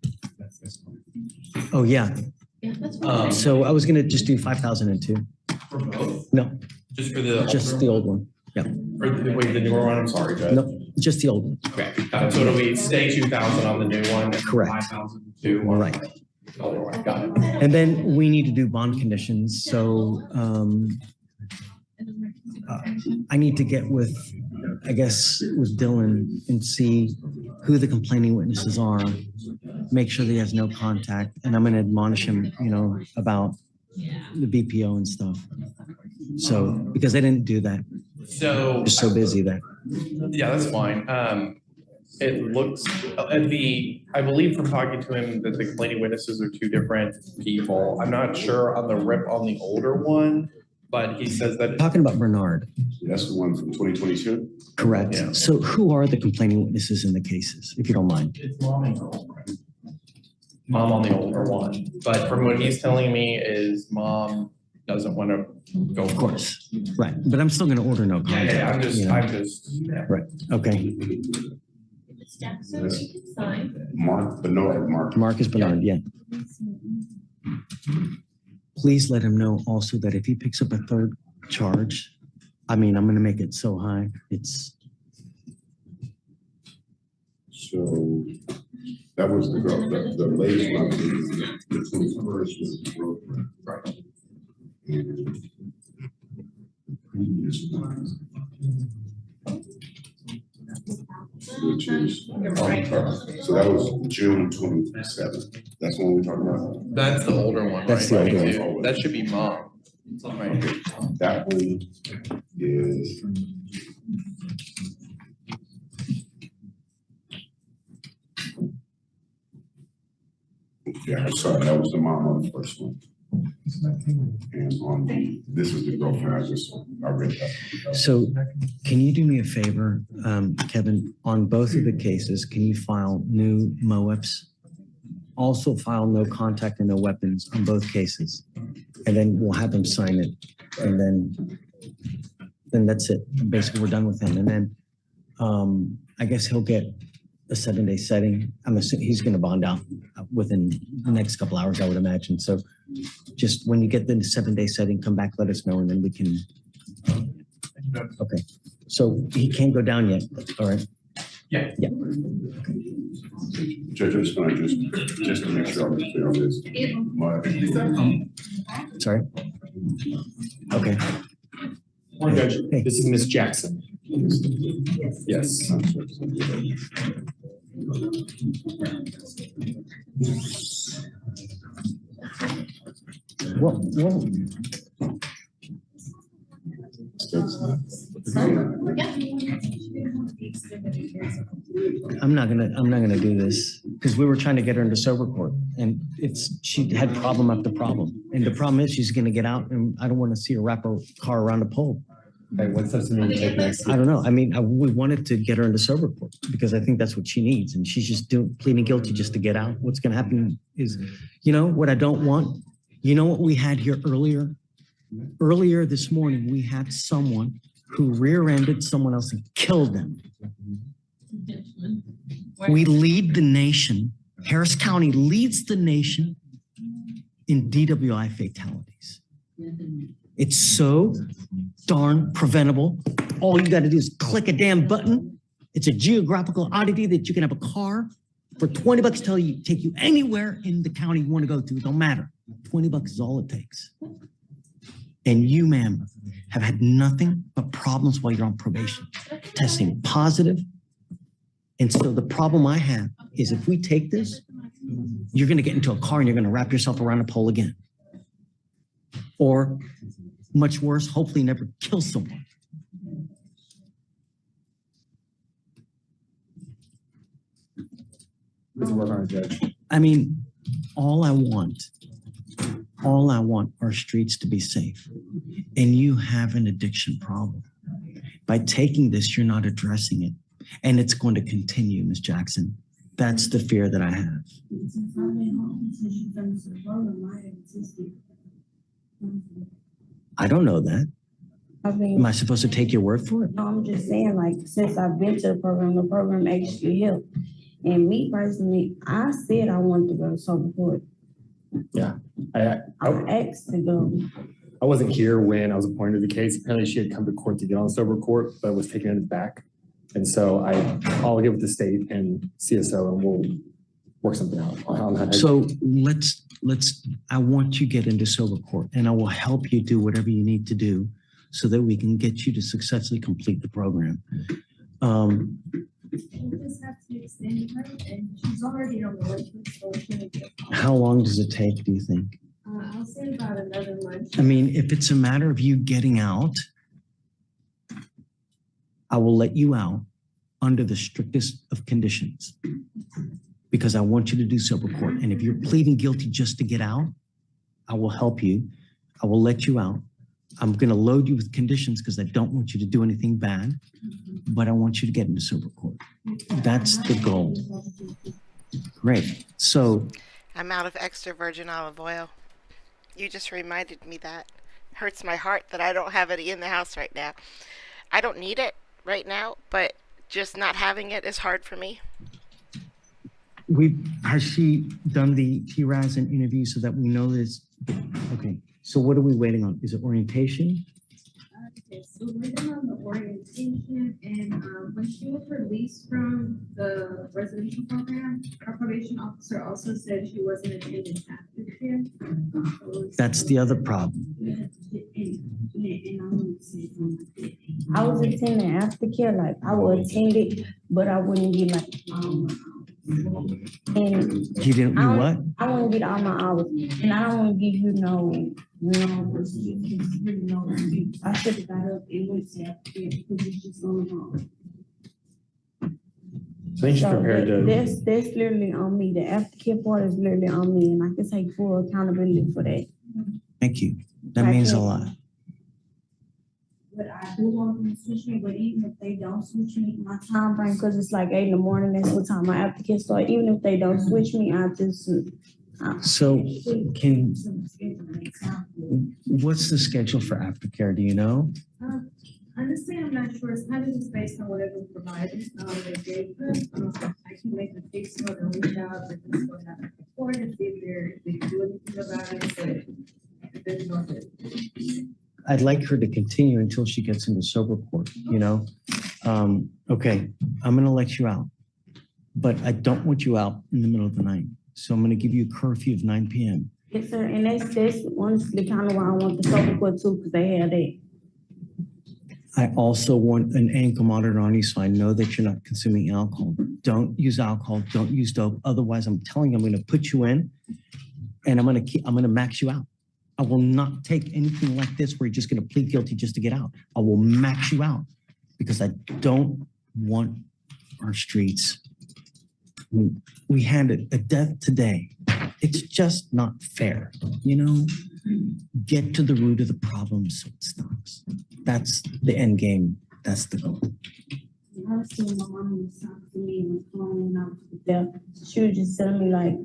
Oh, yeah. So I was gonna just do 5,002. For both? No, Just for the. just the old one. Yeah. Wait, the newer one, I'm sorry, Judge. No, just the old one. Okay, so it'll be stay 2,000 on the new one. and Correct. 5,002 on Right. the older one. Got it. And then we need to do bond conditions. So I need to get with, I guess, with Dylan and see who the complaining witnesses are, make sure that he has no contact, and I'm going to admonish him, about the BPO and stuff. So, because they didn't do that. So. They're so busy there. Yeah, that's fine. It looks, I believe from talking to him that the complaining witnesses are two different people. I'm not sure on the rip on the older one, but he says that. Talking about Bernard. That's the one from 2022? Correct. Yeah. So who are the complaining witnesses in the cases, if you don't mind? It's mom and girlfriend. Mom on the older one, but from what he's telling me is mom doesn't want to go. Of course, right. But I'm still going to order no contact. Yeah, I'm just, yeah. Right, okay. Mark Bernard, Marcus Bernard, yeah. Please let him know also that if he picks up a third charge, I'm going to make it so high. So that was the girl, the latest one, the 21st was the girlfriend. Right. And the previous one, which is, so that was June 27th. That's what we're talking about? That's the older one, That's right? the older one. That should be mom. Right. That one is. Yeah, sorry, that was the mom on the first one. And on this is the girlfriend, I read that. So can you do me a favor, Kevin, on both of the cases, can you file new MOEPs? Also file no contact and no weapons on both cases. And then we'll have them sign it. And then that's it. Basically, we're done with him. And then I guess he'll get a 7-day setting. I'm assuming he's going to bond out within the next couple hours, I would imagine. So just when you get the 7-day setting, come back, let us know, and then we can. Okay. So he can't go down yet. All right. Yeah. Yeah. Judge, I'm just gonna just to make sure I'm clear on this. Sorry. Okay. Morning, Judge. Hey. This is Miss Jackson. Yes. Well, I'm not gonna do this because we were trying to get her into sober court, and she had problem after problem, and the problem is she's gonna get out, and I don't want to see her wrap her car around a pole. Okay, what steps do we need to take next? I don't know. I mean, we wanted to get her into sober court because I think that's what she needs, and she's just pleading guilty just to get out. What's gonna happen is, what I don't want. You know what we had here earlier? Earlier this morning, we had someone who rear-ended someone else and killed them. We lead the nation. Harris County leads the nation in DWI fatalities. It's so darn preventable. All you got to do is click a damn button. It's a geographical oddity that you can have a car for $20 take you anywhere in the county you want to go to. It don't matter. $20 is all it takes. And you, ma'am, have had nothing but problems while you're on probation, testing positive. And so the problem I have is if we take this, you're going to get into a car and you're going to wrap yourself around a pole again. Or much worse, hopefully never kill someone. We can work on it, Judge. I mean, all I want are streets to be safe. And you have an addiction problem. By taking this, you're not addressing it. And it's going to continue, Ms. Jackson. That's the fear that I have. I don't know that. I mean, Am I supposed to take your word for it? no, I'm just saying, like, since I've been to the program actually helped. And me personally, I said I wanted to go to sober court. Yeah, I asked to go. I wasn't here when I was appointed to the case. Apparently she had come to court to get on sober court, but was taken in the back. And so I'll get with the state and CSO and we'll work something out on that. So I want you to get into sober court and I will help you do whatever you need to do so that we can get you to successfully complete the program. We just have to extend her, and she's already on the wait list, so it's gonna get. How long does it take, do you think? I'll say about another month. I mean, if it's a matter of you getting out, I will let you out under the strictest of conditions because I want you to do sober court. And if you're pleading guilty just to get out, I will help you. I will let you out. I'm going to load you with conditions because I don't want you to do anything bad, but I want you to get into sober court. That's the goal. Great. So I'm out of extra virgin olive oil. You just reminded me that. Hurts my heart that I don't have any in the house right now. I don't need it right now, but just not having it is hard for me. has she done the TRAS and interview so that we know this? Okay. So what are we waiting on? Is it orientation? Okay, so we're done on the orientation, and when she was released from the residential program, our probation officer also said she wasn't attending aftercare. That's the other problem. I was attending aftercare, like I would attend it, but I wouldn't get like and You didn't do what? I wouldn't get all my hours, and I don't want to give you no. I should have got up and went to aftercare because it's just on the wrong. So you should prepare to. That's literally on me. The aftercare part is literally on me, and I can take full accountability for that. Thank you. That means a lot. But I do want them to switch me, but even if they don't switch me, my time frame, because it's like 8 in the morning, that's what time my aftercare start. Even if they don't switch me, I just. So what's the schedule for aftercare? Do you know? Honestly, I'm not sure. It's kind of just based on whatever providers they gave us. I can make a fix note and reach out and just go down before to see if they can do anything about it. But there's nothing. I'd like her to continue until she gets into sober court, you know? Okay, I'm gonna let you out, but I don't want you out in the middle of the night. So I'm gonna give you a curfew of 9 p.m. Yes, sir. And that's honestly kind of why I want the sober court too, because they had that. I also want an ankle monitor on you so I know that you're not consuming alcohol. Don't use alcohol, don't use dope. Otherwise, I'm telling you, I'm gonna put you in and I'm gonna max you out. I will not take anything like this where you're just gonna plead guilty just to get out. I will max you out because I don't want our streets. We handed a death today. It's just not fair, you know? Get to the root of the problem so it stops. That's the end game. That's the goal. Honestly, my mom was talking to me and was calling out there. She was just telling me like,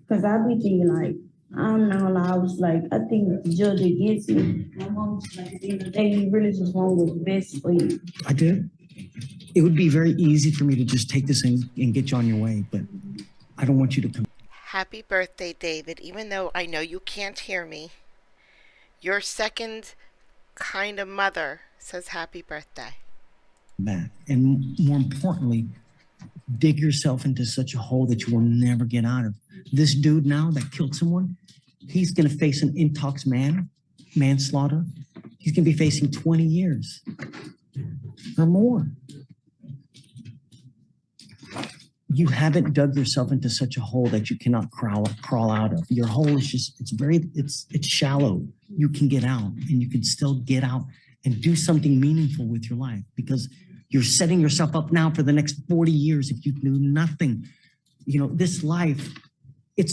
because I be thinking like, I'm not gonna lie, I was like, I think the judge against me. My mom was like, at the end of the day, you really just want what's best for you. I did. It would be very easy for me to just take this and get you on your way, but I don't want you to come. Happy birthday, David. Even though I know you can't hear me, your second kind of mother says happy birthday. Back. And more importantly, dig yourself into such a hole that you will never get out of. This dude now that killed someone, he's going to face an intox manslaughter. He's going to be facing 20 years or more. You haven't dug yourself into such a hole that you cannot crawl out of. Your hole is just, it's shallow. You can get out and you can still get out and do something meaningful with your life because you're setting yourself up now for the next 40 years if you do nothing. You know, this life, it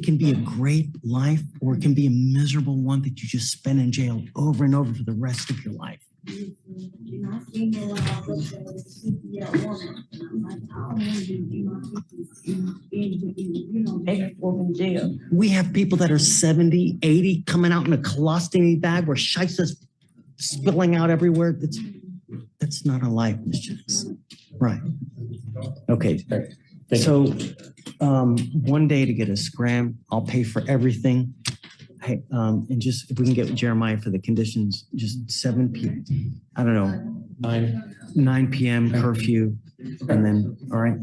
can be a great life or it can be a miserable one that you just spend in jail over and over for the rest of your life. And I seen her when I was up there with a CPL woman, and I'm like, I don't want to be my back and forth in jail. We have people that are 70, 80 coming out in a colostomy bag where shite's just spilling out everywhere. That's not a life, Ms. Jackson. Right. Okay. So, one day to get a scram, I'll pay for everything. Hey, and just, if we can get with Jeremiah for the conditions, just 7 p.m. I don't know, 9 p.m. curfew, and then, all right.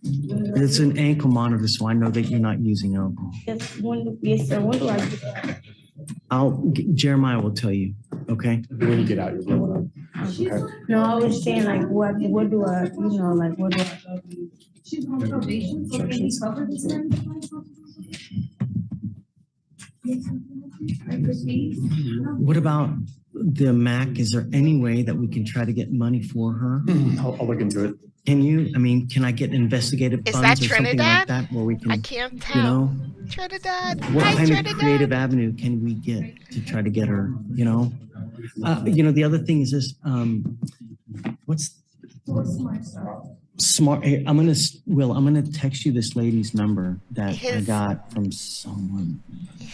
It's an ankle monitor, so I know that you're not using alcohol. Yes, sir. When do I get that? Jeremiah will tell you, okay? When you get out, you're going up. No, I was saying like, what do I, like, what do I go to? She's on probation, so can you cover this kind of What about the MAC? Is there any way that we can try to get money for her? I'll look into it. Can you? I mean, can I get investigative Is funds that or something like Trinidad? that where we can, I can't tell. you know, Trinidad. what Hi, kind Trinidad. of creative avenue can we get to try to get her, you know? The other thing is this, what's smart? Hey, I'm gonna text you this lady's number that I got from someone.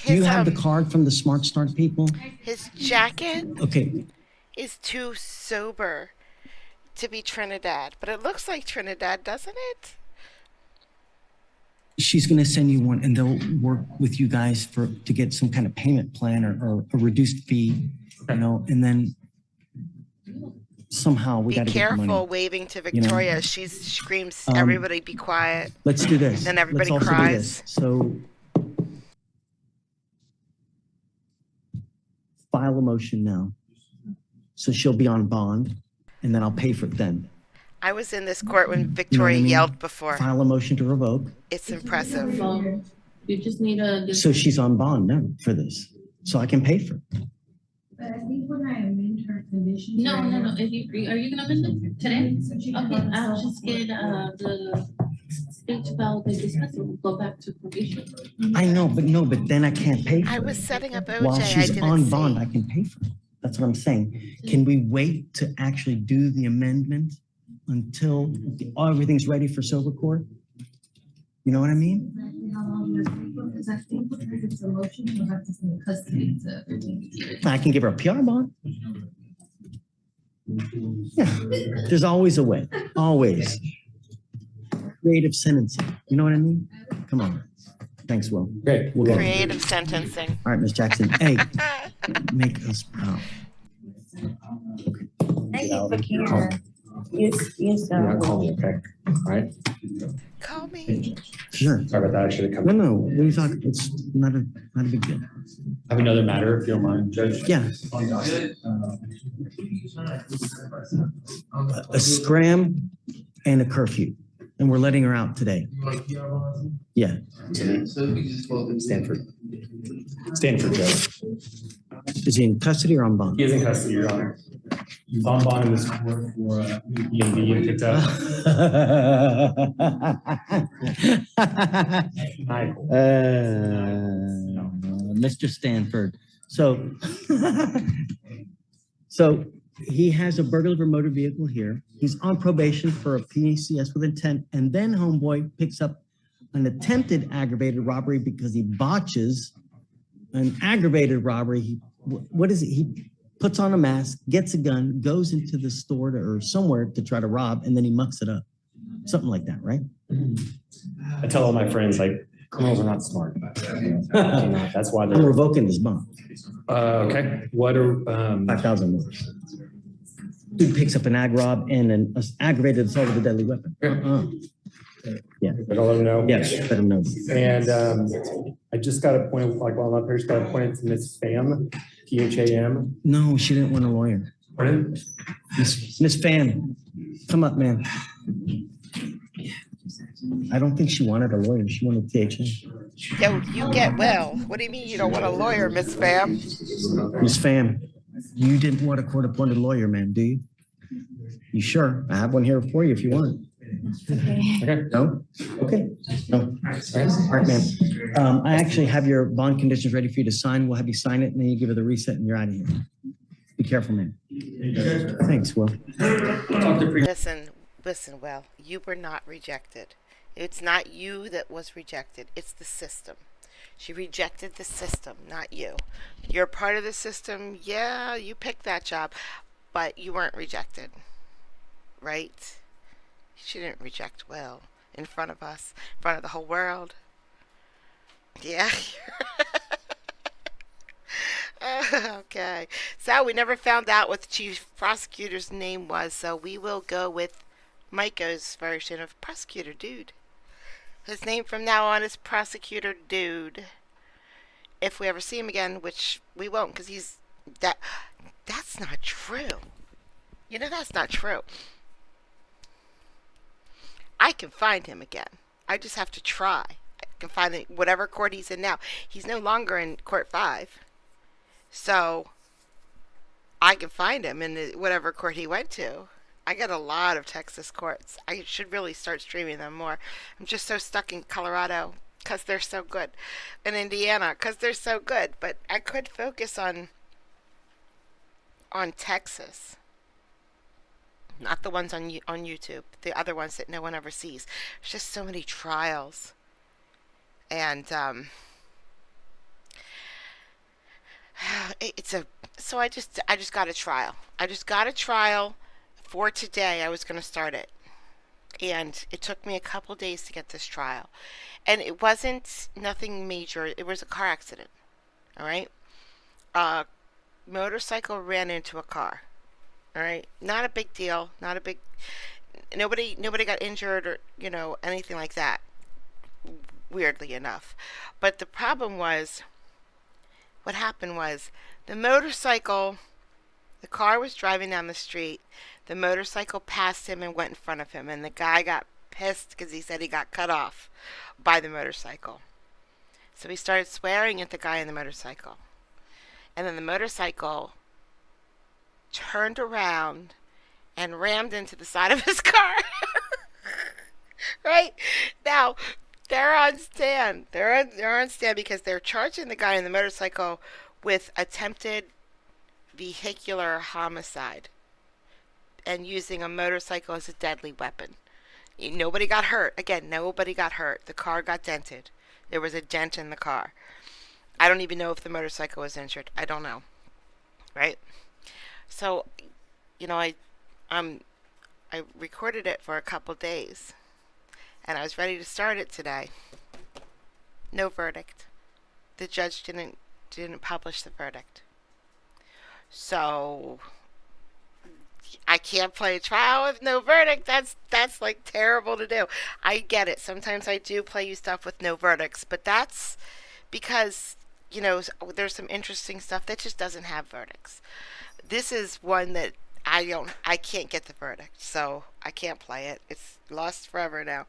Do you have the card from the Smart Start people? His jacket Okay, is too sober to be Trinidad, but it looks like Trinidad, doesn't it? she's gonna send you one and they'll work with you guys to get some kind of payment plan or a reduced fee, you know, and then somehow we Be gotta get the money. careful waving to you know? Victoria. She screams, Um, everybody be quiet. Let's do this. Then everybody Let's also do cries. this. So file a motion now. So she'll be on bond and then I'll pay for it then. I was in this court when You know what Victoria I mean? yelled before. File a motion to revoke. It's impressive. You just need a. So she's on bond now for this. So I can pay for it. But I think when I amend her conditions. No. If you, are you gonna miss it today? Okay, I'll just get, the speech about the dismissal, we'll go back to probation. I know, but then I can't pay for I it. was setting up OJ. While I she's didn't on see. bond, I can pay for it. That's what I'm saying. Can we wait to actually do the amendment until everything's ready for sober court? You know what I mean? Exactly how long does it take? Because I think because it's a motion, you'll have to stay in custody to. I can give her a PR bond. Yeah, there's always a way, always. Creative sentencing, you know what I mean? Come on. Thanks, Will. Great. We'll go. Creative sentencing. All right, Ms. Jackson. Hey, make us proud. Thank you for caring. Yes, Yeah, call me, okay? All right? Call me. Sure. Sorry about that. I should have come. No, what are you talking? It's not a big deal. I have another matter, if you don't mind, Judge. Yeah. A scram and a curfew, and we're letting her out today. Yeah. Stanford. Stanford, Judge. Is he in custody or on bond? He is in custody, Your Honor. He's on bond in this court for EMD and picked up. Mr. Stanford. So he has a burglary of a motor vehicle here. He's on probation for a PCS with intent, and then homeboy picks up an attempted aggravated robbery because he botches an aggravated robbery. What is it? He puts on a mask, gets a gun, goes into the store or somewhere to try to rob, and then he mucks it up. Something like that, right? I tell all my friends, like, criminals are not smart. That's why I'm they're. revoking this bond. Okay, what are, 5,000 more. Dude picks up an ag rob and an aggravated assault with a deadly weapon. Yeah. Better let them know. Yes, let him know. And I just got appointed, like while I'm up here, just got appointed to Miss Pham, Pham. No, she didn't want a lawyer. Pardon? Miss Pham, come up, man. I don't think she wanted a lawyer. She wanted THA. Yo, you get well. What do you mean you don't want a lawyer, Miss Pham? Miss Pham, you didn't want a court-appointed lawyer, man, do you? You sure? I have one here for you if you want. Okay. No? Okay. No. All right, ma'am. I actually have your bond conditions ready for you to sign. We'll have you sign it and then you give it a reset and you're out of here. Be careful, man. Thanks, Will. Listen, Will, you were not rejected. It's not you that was rejected. It's the system. She rejected the system, not you. You're part of the system. Yeah, you picked that job, but you weren't rejected, right? She didn't reject Will in front of us, in front of the whole world. Yeah. Okay. So we never found out what the chief prosecutor's name was, so we will go with Micah's version of Prosecutor Dude. His name from now on is Prosecutor Dude. If we ever see him again, which we won't, because he's that's not true. You know, that's not true. I can find him again. I just have to try. I can find whatever court he's in now. He's no longer in court 5. So I can find him in whatever court he went to. I get a lot of Texas courts. I should really start streaming them more. I'm just so stuck in Colorado because they're so good, and Indiana because they're so good. But I could focus on Texas, not the ones on YouTube, the other ones that no one ever sees. There's just so many trials, and so I just got a trial. I just got a trial. For today, I was going to start it, and it took me a couple days to get this trial, and it wasn't nothing major. It was a car accident. All right, motorcycle ran into a car. All right, not a big deal. Not a big. Nobody got injured or anything like that. Weirdly enough, but the problem was, what happened was the motorcycle. The car was driving down the street. The motorcycle passed him and went in front of him. And the guy got pissed because he said he got cut off by the motorcycle. So he started swearing at the guy in the motorcycle. And then the motorcycle turned around and rammed into the side of his car. Right? Now, they're on stand. They're on stand because they're charging the guy in the motorcycle with attempted vehicular homicide and using a motorcycle as a deadly weapon. Nobody got hurt. Again, nobody got hurt. The car got dented. There was a dent in the car. I don't even know if the motorcycle was injured. I don't know. Right? So, I recorded it for a couple days, and I was ready to start it today. No verdict. The judge didn't publish the verdict. So I can't play a trial with no verdict. That's like terrible to do. I get it. Sometimes I do play you stuff with no verdicts, but that's because, there's some interesting stuff that just doesn't have verdicts. This is one that I can't get the verdict, so I can't play it. It's lost forever now.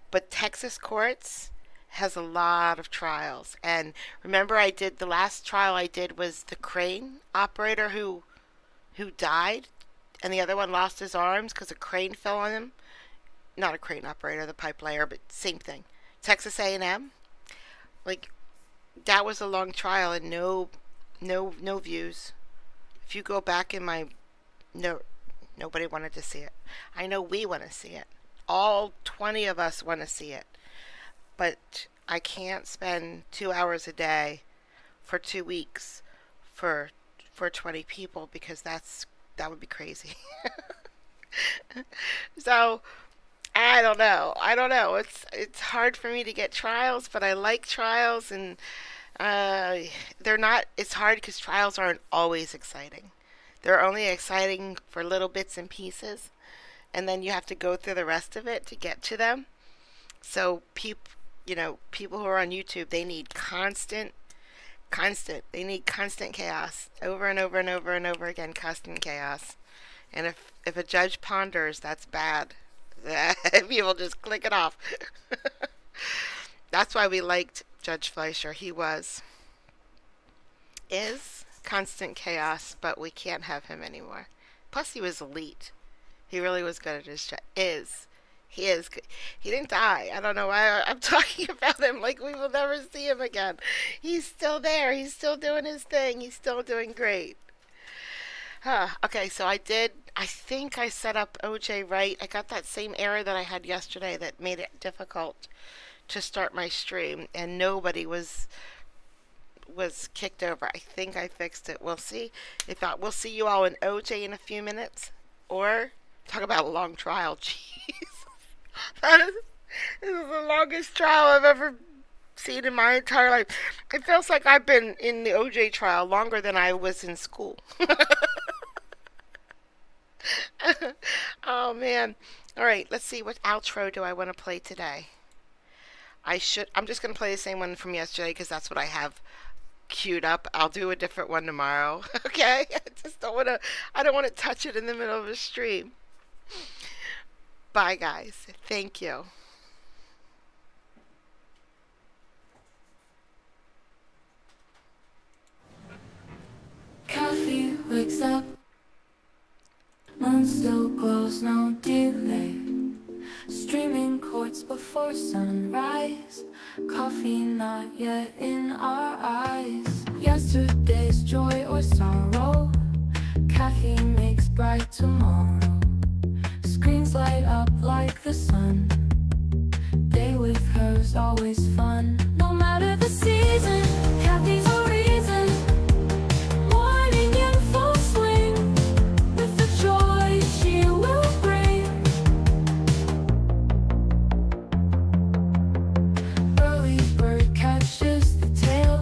But Texas courts has a lot of trials, and remember the last trial I did was the crane operator who died, and the other one lost his arms because a crane fell on him. Not a crane operator, the pipe layer, but same thing. Texas A&M, that was a long trial and no views. If you go back in nobody wanted to see it. I know we want to see it. All 20 of us want to see it. But I can't spend 2 hours a day for 2 weeks for 20 people because that would be crazy. So I don't know. It's hard for me to get trials, but I like trials, and they're not. It's hard because trials aren't always exciting. They're only exciting for little bits and pieces, and then you have to go through the rest of it to get to them. So people who are on YouTube, they need constant. They need constant chaos over and over and over and over again. Constant chaos. And if a judge ponders, that's bad. People just click it off. That's why we liked Judge Fleischer. He is constant chaos, but we can't have him anymore. Plus, he was elite. He really was good at his job. He is good. He didn't die. I don't know why I'm talking about him like we will never see him again. He's still there. He's still doing his thing. He's still doing great. Okay, so I think I set up OJ right. I got that same error that I had yesterday that made it difficult to start my stream, and nobody was kicked over. I think I fixed it. We'll see. If not, we'll see you all in OJ in a few minutes. Or talk about a long trial. Jeez. This is the longest trial I've ever seen in my entire life. It feels like I've been in the OJ trial longer than I was in school. Oh man. All right, let's see, what outro do I want to play today? I'm just going to play the same one from yesterday because that's what I have queued up. I'll do a different one tomorrow. Okay? I don't want to touch it in the middle of a stream. Bye guys. Thank you. Coffee wakes up, moon still glows, no delay. Streaming chords before sunrise, coffee not yet in our eyes. Yesterday's joy or sorrow, caffeine makes bright tomorrow. Screens light up like the sun, day with her's always fun. No matter the season, caffeine's a reason. Morning in full swing, with the joy she will bring. Early bird catches the tail,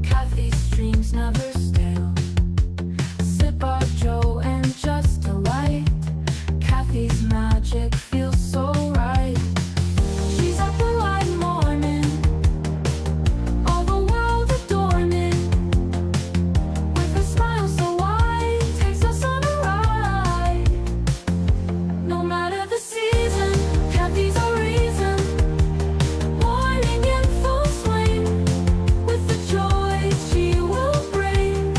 Kathy's dreams never stale. Sip our Joe and just delight, Kathy's magic feels so right. She's up a light morning, all the world adorning, with her smile so wide, takes us on a ride. No matter the season, Kathy's a reason. Morning in full swing, with the joy she will bring.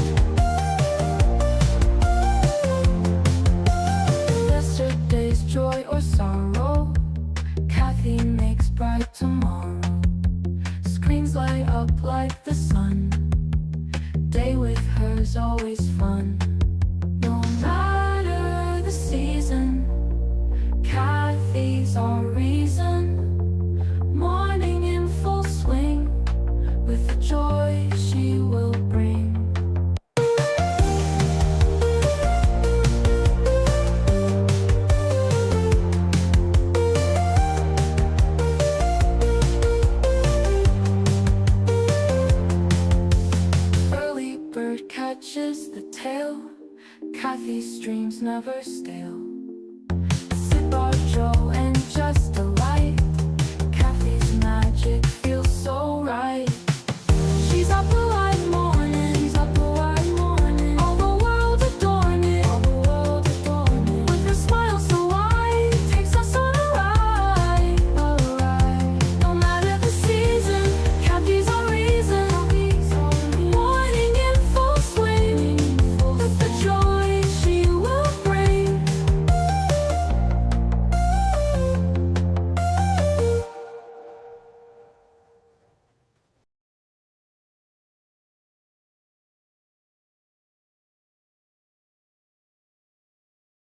Yesterday's joy or sorrow, caffeine makes bright tomorrow. Screens light up like the sun, day with her's always fun. No matter the season, Kathy's our reason. Morning in full swing, with the joy she will bring. Early bird catches the tail, Kathy's dreams never stale. Sip our Joe and just